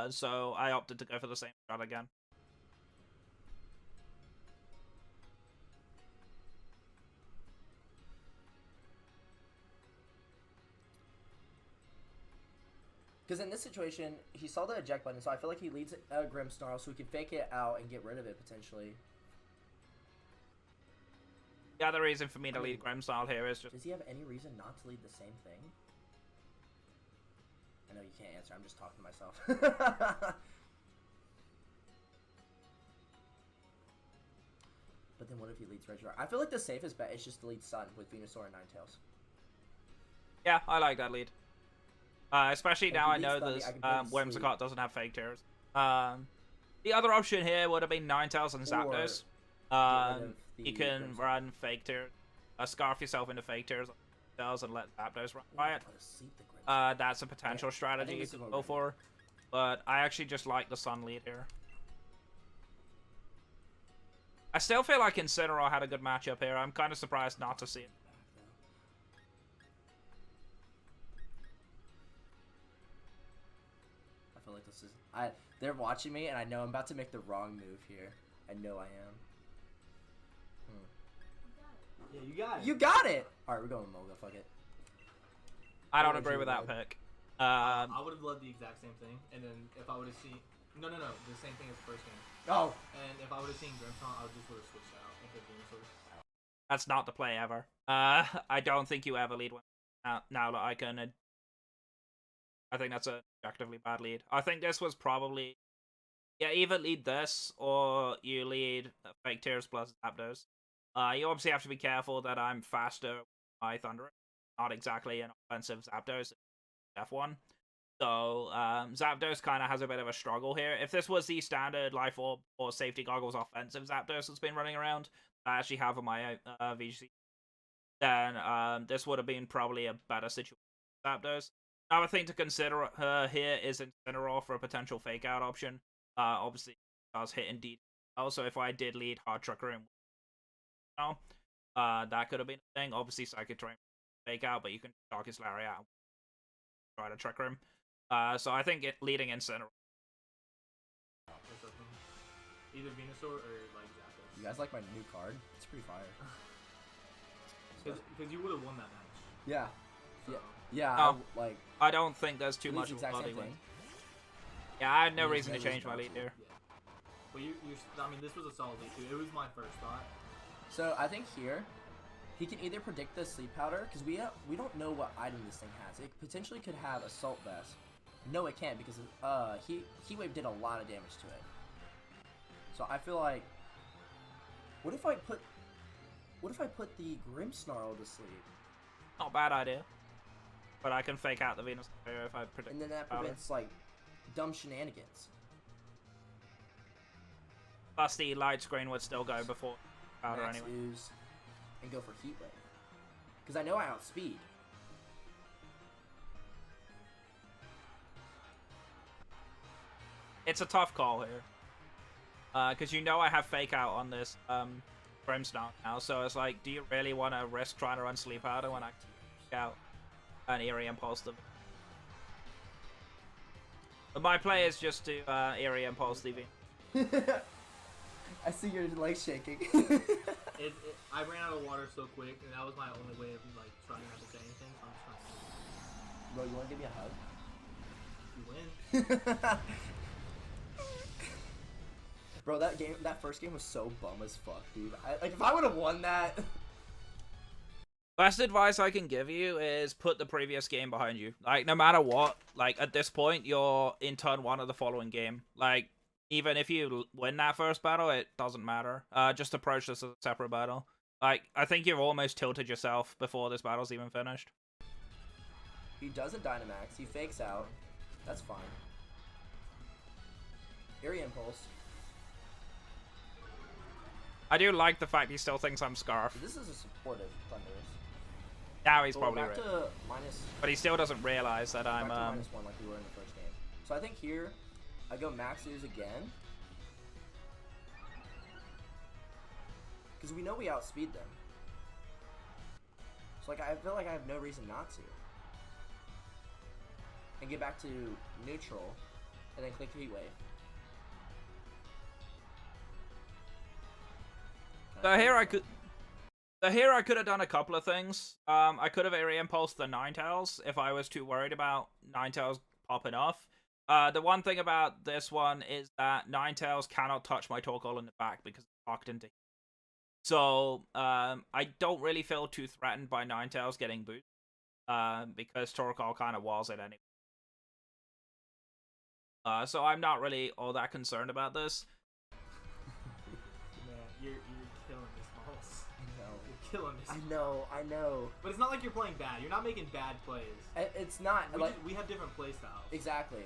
Speaker 1: So I opted to go for the same shot again.
Speaker 2: Because in this situation, he saw the eject button, so I feel like he leads a Grimmsnarl so he can fake it out and get rid of it potentially.
Speaker 1: The other reason for me to lead Grimmsnarl here is just...
Speaker 2: Does he have any reason not to lead the same thing? I know you can't answer, I'm just talking to myself. But then what if he leads Regirock? I feel like the safest bet is just to lead Sun with Venusaur and Ninetales.
Speaker 1: Yeah, I like that lead. Especially now I know
Speaker 2: Thundy,
Speaker 1: that Whimsicott doesn't have fake tears. The other option here would have been Ninetales and Zapdos. You can run fake tears. Scarf yourself into fake tears and let Zapdos run by it. That's a potential strategy you could go for. But I actually just like the Sun lead here. I still feel like Incineroar had a good matchup here. I'm kind of surprised not to see it.
Speaker 2: I feel like this is... They're watching me, and I know I'm about to make the wrong move here. I know I am.
Speaker 3: Yeah, you got it.
Speaker 2: You got it! Alright, we're going Moga, fuck it.
Speaker 1: I don't agree with that pick.
Speaker 3: I would have loved the exact same thing, and then if I would have seen... No, the same thing as the first game.
Speaker 2: Oh!
Speaker 3: And if I would have seen Grimmsnarl, I just would have switched out and picked Venusaur.
Speaker 1: That's not the play ever. I don't think you ever lead one now that I can... I think that's an objectively bad lead. I think this was probably... Yeah, either lead this, or you lead Fake Tears plus Zapdos. You obviously have to be careful that I'm faster with my Thunder. Not exactly an offensive Zapdos. F1. So, Zapdos kind of has a bit of a struggle here. If this was the standard Life Orb or Safety Goggles offensive Zapdos that's been running around, that I actually have on my VGC, then this would have been probably a better situation for Zapdos. Another thing to consider here is Incineroar for a potential fake out option. Obviously, it does hit indeed. Also, if I did lead Hard Truck Room, that could have been a thing. Obviously, Psychic Terrain fake out, but you can Darkest Lariat and try to Trick Room. So I think leading Incineroar.
Speaker 3: Either Venusaur or like Zapdos.
Speaker 2: You guys like my new card? It's pretty fire.
Speaker 3: Because you would have won that match.
Speaker 2: Yeah.
Speaker 3: So.
Speaker 2: Yeah,
Speaker 1: no, I don't think there's too much
Speaker 2: exact same thing.
Speaker 1: Yeah, I had no reason to change my lead here.
Speaker 3: Yeah. Well, I mean, this was a solid lead too. It was my first thought.
Speaker 2: So I think here, he can either predict the Sleep Powder, because we don't know what item this thing has. It potentially could have Assault Vest. No, it can't, because Heat Wave did a lot of damage to it. So I feel like, what if I put the Grimmsnarl to sleep?
Speaker 1: Not a bad idea. But I can fake out the Venus if I predict.
Speaker 2: And then that prevents like dumb shenanigans.
Speaker 1: Plus the light screen would still go before powder
Speaker 2: Max
Speaker 1: anyway.
Speaker 2: Ooze and go for Heat Wave. Because I know I outspeed.
Speaker 1: It's a tough call here. Because you know I have fake out on this Brimstone now, so it's like, do you really want to risk trying to run Sleep Powder when I fake out an Eerie Impulse them? But my play is just to Eerie Impulse TV.
Speaker 2: I see your legs shaking.
Speaker 3: I ran out of water so quick, and that was my only way of like trying not to say anything. So I'm just trying to.
Speaker 2: Bro, you want to give me a hug?
Speaker 3: You win.
Speaker 2: Bro, that first game was so bum as fuck, dude. Like if I would have won that.
Speaker 1: Best advice I can give you is put the previous game behind you. Like, no matter what, like, at this point, you're in turn 1 of the following game. Like, even if you win that first battle, it doesn't matter. Just approach this as a separate battle. Like, I think you've almost tilted yourself before this battle's even finished.
Speaker 2: He doesn't Dynamax. He fakes out. That's fine. Eerie Impulse.
Speaker 1: I do like the fact he still thinks I'm Scarf.
Speaker 2: This is a supportive Thundurus.
Speaker 1: Now he's probably
Speaker 2: back
Speaker 1: right.
Speaker 2: to minus,
Speaker 1: but he still doesn't realize that I'm
Speaker 2: -1 like we were in the first game. So I think here I go Max Ooze again. Because we know we outspeed them. So like I feel like I have no reason not to. and get back to neutral, and then click Heat Wave.
Speaker 1: So here I could have done a couple of things. I could have area impulsed the Ninetales if I was too worried about Ninetales popping off. The one thing about this one is that Ninetales cannot touch my Torkoal in the back because it's locked into. So I don't really feel too threatened by Ninetales getting boosted because Torkoal kind of walls it anyway. So I'm not really all that concerned about this.
Speaker 3: Man, you're killing this, Miles.
Speaker 2: No.
Speaker 3: You're killing this.
Speaker 2: I know.
Speaker 3: But it's not like you're playing bad. You're not making bad plays.
Speaker 2: It's not
Speaker 3: We have different play styles.
Speaker 2: Exactly.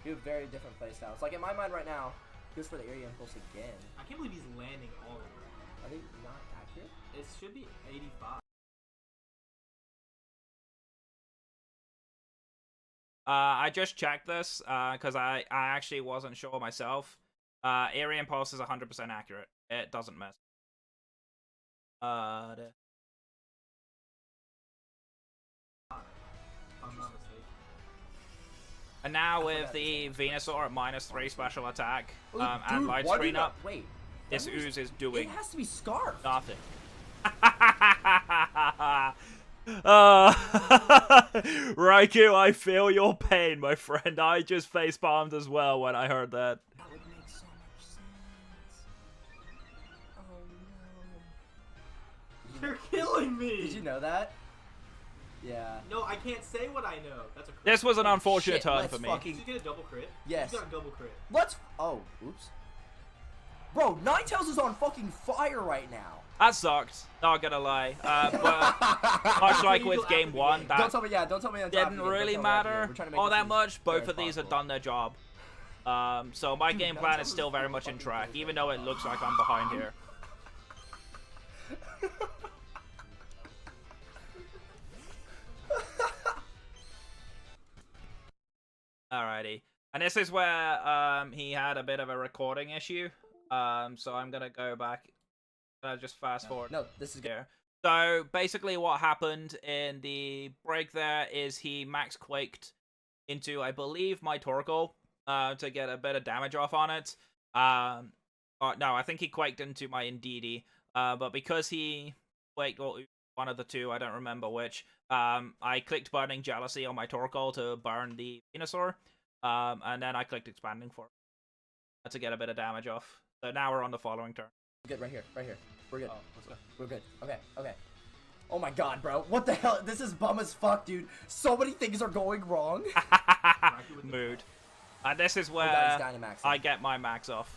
Speaker 2: We have very different play styles. Like in my mind right now, he goes for the area impulse again.
Speaker 3: I can't believe he's landing all of them.
Speaker 2: Are they not accurate?
Speaker 3: It should be 85.
Speaker 1: I just checked this because I actually wasn't sure myself. Area impulse is 100% accurate. It doesn't miss.
Speaker 3: If I'm not mistaken.
Speaker 1: And now with the Venusaur at -3 special attack
Speaker 2: Ooh,
Speaker 1: and
Speaker 2: dude,
Speaker 1: light
Speaker 2: why
Speaker 1: screen
Speaker 2: did I-
Speaker 1: up,
Speaker 2: Wait.
Speaker 1: this ooze is doing
Speaker 2: It has to be Scarf.
Speaker 1: nothing. Raikou, I feel your pain, my friend. I just facepalmed as well when I heard that.
Speaker 2: That would make so much sense. Oh no.
Speaker 3: You're killing me!
Speaker 2: Did you know that? Yeah.
Speaker 3: No, I can't say what I know. That's a crit.
Speaker 1: This was an unfortunate
Speaker 2: Shit,
Speaker 1: turn
Speaker 2: let's
Speaker 1: for me.
Speaker 3: Did you get a double crit?
Speaker 2: Yes.
Speaker 3: You got a double crit.
Speaker 2: Let's. Oh, oops. Bro, Ninetales is on fucking fire right now.
Speaker 1: That sucked. Not gonna lie. But much like with game one, that
Speaker 2: Don't tell me. Yeah, don't tell me. On top
Speaker 1: didn't
Speaker 2: of it.
Speaker 1: really
Speaker 2: Don't tell me
Speaker 1: matter
Speaker 2: We're trying to make
Speaker 1: all
Speaker 2: this
Speaker 1: that
Speaker 2: as
Speaker 1: much.
Speaker 2: fair
Speaker 1: Both
Speaker 2: as
Speaker 1: of these have
Speaker 2: possible.
Speaker 1: done their job. So my game plan is still very much in track, even though it looks like I'm behind here. Alrighty. And this is where he had a bit of a recording issue. So I'm gonna go back. Just fast forward.
Speaker 2: No, this is good.
Speaker 1: Here. So basically what happened in the break there is he max quaked into, I believe, my Torkoal to get a bit of damage off on it. No, I think he quaked into my Indeedee. But because he quaked, well, one of the two, I don't remember which, I clicked Burning Jealousy on my Torkoal to burn the Venusaur. And then I clicked Expanding Force to get a bit of damage off. So now we're on the following turn.
Speaker 2: Good, right here, right here. We're good.
Speaker 3: Oh, let's go.
Speaker 2: We're good. Okay, okay. Oh my god, bro. What the hell? This is bum as fuck, dude. So many things are going wrong.
Speaker 1: Mood. And this is
Speaker 2: Oh,
Speaker 1: where
Speaker 2: God, he's Dynamaxing.
Speaker 1: I get my max off.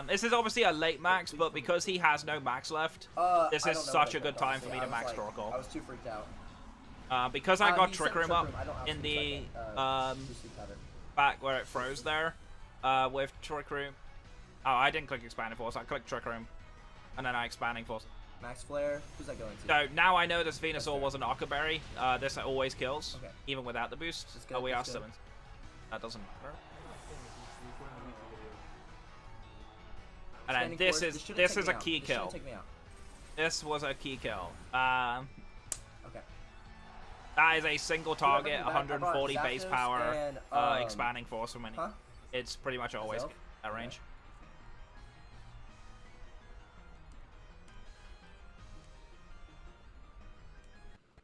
Speaker 1: This is obviously a late max, but because he has no max left, this
Speaker 2: I
Speaker 1: is
Speaker 2: don't know
Speaker 1: such
Speaker 2: what
Speaker 1: a
Speaker 2: I
Speaker 1: good
Speaker 2: clicked,
Speaker 1: time for me
Speaker 2: honestly.
Speaker 1: to max
Speaker 2: I was
Speaker 1: Torkoal.
Speaker 2: I was too freaked out.
Speaker 1: Because I got
Speaker 2: He
Speaker 1: Trick
Speaker 2: said
Speaker 1: Room up
Speaker 2: I don't have
Speaker 1: in
Speaker 2: to
Speaker 1: the
Speaker 2: check it. Boosted cover.
Speaker 1: back where it froze there with Trick Room. Oh, I didn't click Expanding Force, I clicked Trick Room. And then I Expanding Force.
Speaker 2: Max Flare. Who's that going to?
Speaker 1: So now I know this Venusaur was an Ockerberry. This always kills,
Speaker 2: Okay.
Speaker 1: even without the boost.
Speaker 2: That's good,
Speaker 1: Oh, we are
Speaker 2: that's good.
Speaker 1: Simmons. That doesn't matter. And then
Speaker 2: Expanding
Speaker 1: this
Speaker 2: Force.
Speaker 1: is
Speaker 2: shouldn't
Speaker 1: this
Speaker 2: take
Speaker 1: is
Speaker 2: me
Speaker 1: a
Speaker 2: out.
Speaker 1: key
Speaker 2: This
Speaker 1: kill.
Speaker 2: shouldn't take me out.
Speaker 1: This was a key kill.
Speaker 2: Okay.
Speaker 1: That is a single target,
Speaker 2: Dude, I brought
Speaker 1: 140 base
Speaker 2: Zapdos
Speaker 1: power,
Speaker 2: and,
Speaker 1: Expanding Force from any.
Speaker 2: Huh?
Speaker 1: It's pretty much always
Speaker 2: Zelf?
Speaker 1: that range.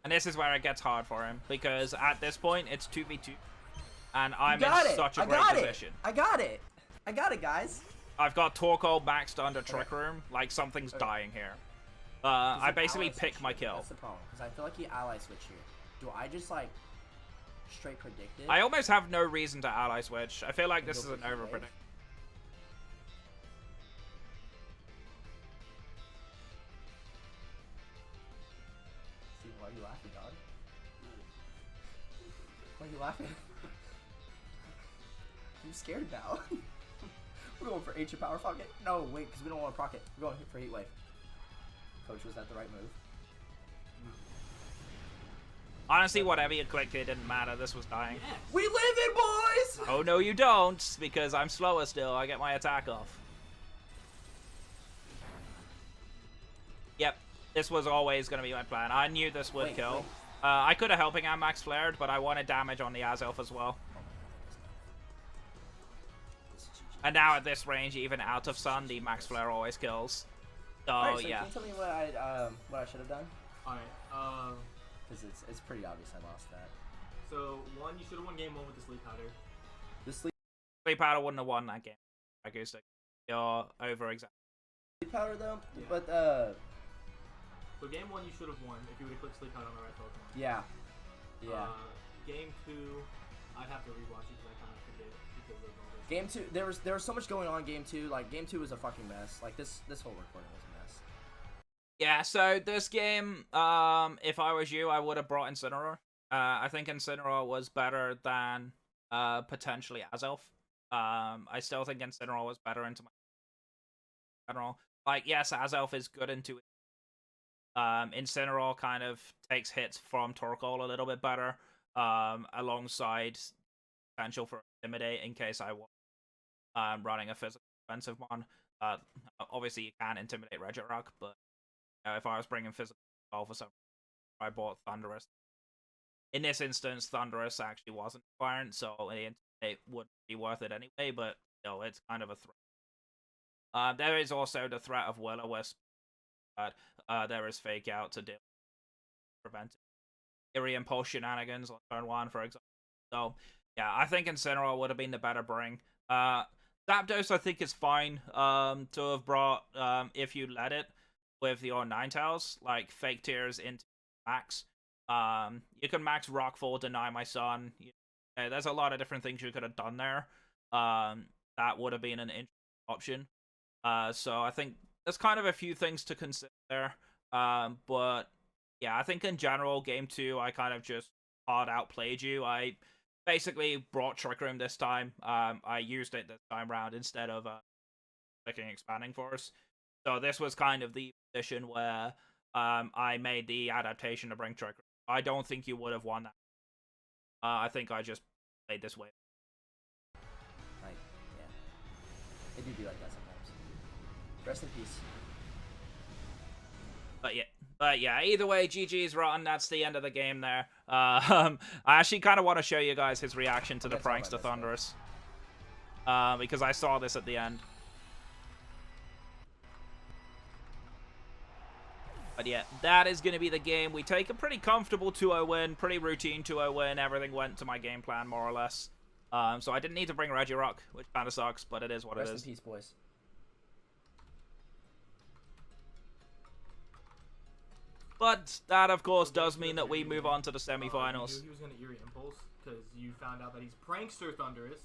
Speaker 1: And this is where it gets hard for him, because at this point, it's 2v2. And I'm in such a great position.
Speaker 2: I got it. I got it, guys.
Speaker 1: I've got Torkoal maxed under Trick Room, like something's dying here. I basically pick my kill.
Speaker 2: That's the problem, because I feel like he ally switch here. Do I just, like, straight predict it?
Speaker 1: I almost have no reason to ally switch. I feel like this is an
Speaker 2: go for
Speaker 1: over predict.
Speaker 2: See, why are you laughing, dog? Why are you laughing? I'm scared now. We're going for Ancient Power. Fuck it. No, wait, because we don't want to proc it. We're going for Heat Wave. Coach, was that the right move?
Speaker 1: Honestly, whatever you clicked, it didn't matter. This was dying.
Speaker 2: We live it, boys!
Speaker 1: Oh, no, you don't, because I'm slower still. I get my attack off. Yep, this was always going to be my plan. I knew this would kill. I could have helping hand max flared, but I wanted damage on the Azelf as well. And now at this range, even out of sun, the max flare always kills. So,
Speaker 2: Alright, so
Speaker 1: yeah.
Speaker 2: can you tell me what I should have done?
Speaker 3: Alright,
Speaker 2: Because it's pretty obvious I lost that.
Speaker 3: so, one, you should have won game 1 with the sleep powder.
Speaker 2: The sleep
Speaker 1: Sleep powder wouldn't have won that game. Acoustic. You're over exactly.
Speaker 2: powder though,
Speaker 3: Yeah.
Speaker 2: but
Speaker 3: So game 1 you should have won if you would have clicked sleep powder on the right Pokemon.
Speaker 2: yeah.
Speaker 3: Game 2, I'd have to rewatch it because I kind of forget because of all this.
Speaker 2: Game 2, there was so much going on. Game 2, like game 2 was a fucking mess. Like this whole recording was a mess.
Speaker 1: Yeah, so this game, if I was you, I would have brought Incineroar. I think Incineroar was better than potentially Azelf. I still think Incineroar was better into my general. Like, yes, Azelf is good into it. Incineroar kind of takes hits from Torkoal a little bit better, alongside potential for Intimidate in case I was running a physical defensive one. Obviously, you can Intimidate Regirock, but if I was bringing physical for some, I bought Thunderous. In this instance, Thunderous actually wasn't required, so the Intimidate wouldn't be worth it anyway, but still, it's kind of a threat. There is also the threat of Will-O-Wisp, but there is Fake Out to deal with, prevent Eerie Impulse shenanigans on turn 1, for example. So, yeah, I think Incineroar would have been the better bring. Zapdos, I think, is fine to have brought if you let it with your Ninetales, like Fake Tears into max. You can max Rockfall, Deny My Son. There's a lot of different things you could have done there. That would have been an interesting option. So I think there's kind of a few things to consider there. But yeah, I think in general, game 2, I kind of just hard outplayed you. I basically brought Trick Room this time. I used it this time round instead of clicking Expanding Force. So this was kind of the position where I made the adaptation to bring Trick Room. I don't think you would have won that. I think I just played this way.
Speaker 2: Like, yeah. It do be like that sometimes. Rest in peace.
Speaker 1: But yeah, either way, GG's rotten. That's the end of the game there. I actually kind of want to show you guys his reaction to the Prankster Thunderous. Because I saw this at the end. But yeah, that is going to be the game. We take a pretty comfortable 2-0 win, pretty routine 2-0 win. Everything went to my game plan, more or less. So I didn't need to bring Regirock, which kind of sucks, but it is what it is.
Speaker 2: Rest in peace, boys.
Speaker 1: But that, of course, does mean that we move on to the semifinals.
Speaker 3: You knew he was going to Eerie Impulse because you found out that he's Prankster Thunderous,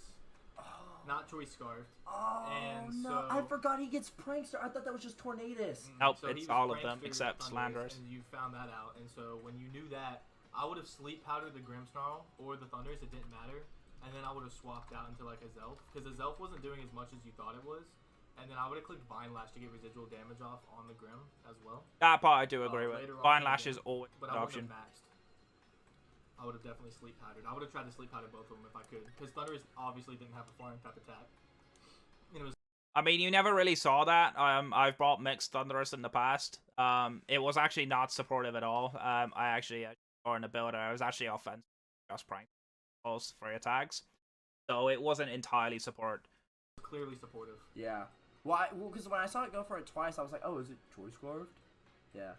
Speaker 3: not Choice Scarf.
Speaker 2: Oh,
Speaker 3: and
Speaker 2: no.
Speaker 3: so,
Speaker 2: I forgot he gets Prankster. I thought that was just Tornadus.
Speaker 1: Nope,
Speaker 3: so
Speaker 1: it's
Speaker 3: he was
Speaker 1: all of them
Speaker 3: Prankster
Speaker 1: except
Speaker 3: Thunderous,
Speaker 1: Slanderous.
Speaker 3: And you found that out. And so when you knew that, I would have sleep powdered the Grimmsnarl or the Thunderous. It didn't matter. And then I would have swapped out into like a Zelf because the Zelf wasn't doing as much as you thought it was. And then I would have clicked Vine Lash to get residual damage off on the Grim as well.
Speaker 1: That part I do agree with.
Speaker 3: Later on
Speaker 1: Vine
Speaker 3: in the
Speaker 1: Lash
Speaker 3: game,
Speaker 1: is always
Speaker 3: but
Speaker 1: an
Speaker 3: I
Speaker 1: option.
Speaker 3: wouldn't have maxed. I would have definitely sleep powdered. I would have tried to sleep powder both of them if I could. Because Thunderous obviously didn't have a flying type attack. And it was
Speaker 1: I mean, you never really saw that. I've brought mixed Thunderous in the past. It was actually not supportive at all. I actually saw in the builder, I was actually offensive, just prank balls for attacks. So it wasn't entirely support.
Speaker 3: clearly supportive.
Speaker 2: Yeah. Why? Well, because when I saw it go for it twice, I was like, oh, is it Choice Scarfed? Yeah.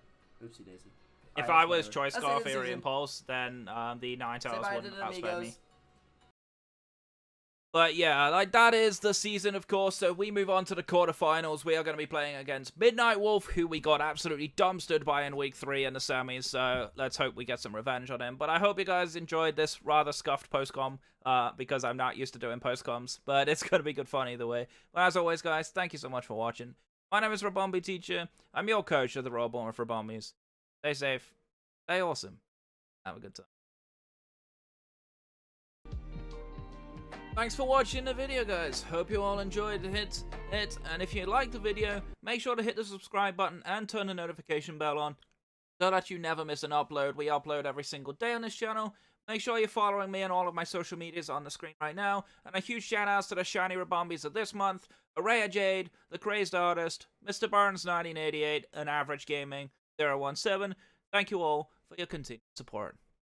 Speaker 2: Oopsie daisy.
Speaker 1: If
Speaker 2: Alright,
Speaker 1: I was
Speaker 2: whatever.
Speaker 1: Choice
Speaker 2: That's the end
Speaker 1: Scarf
Speaker 2: of the
Speaker 1: Eerie
Speaker 2: season.
Speaker 1: Impulse, then the Ninetales
Speaker 2: Say bye
Speaker 1: wouldn't
Speaker 2: to the
Speaker 1: outspend me.
Speaker 2: amigos.
Speaker 1: But yeah, like that is the season, of course. So we move on to the quarterfinals. We are going to be playing against Midnight Wolf, who we got absolutely dumpstered by in week 3 in the semis. So let's hope we get some revenge on him. But I hope you guys enjoyed this rather scuffed postcom, because I'm not used to doing postcoms. But it's going to be good fun either way. Well, as always, guys, thank you so much for watching. My name is Rabombi Teacher. I'm your coach of the Roborn of Rabombis. Stay safe. Stay awesome. Have a good time. Thanks for watching the video, guys. Hope you all enjoyed it. And if you liked the video, make sure to hit the subscribe button and turn the notification bell on so that you never miss an upload. We upload every single day on this channel. Make sure you're following me on all of my social medias on the screen right now. And a huge shout out to the shiny Rabombis of this month: Araya Jade, The Crazed Artist, Mr. Burns 1988, and Average Gaming 017. Thank you all for your continued support.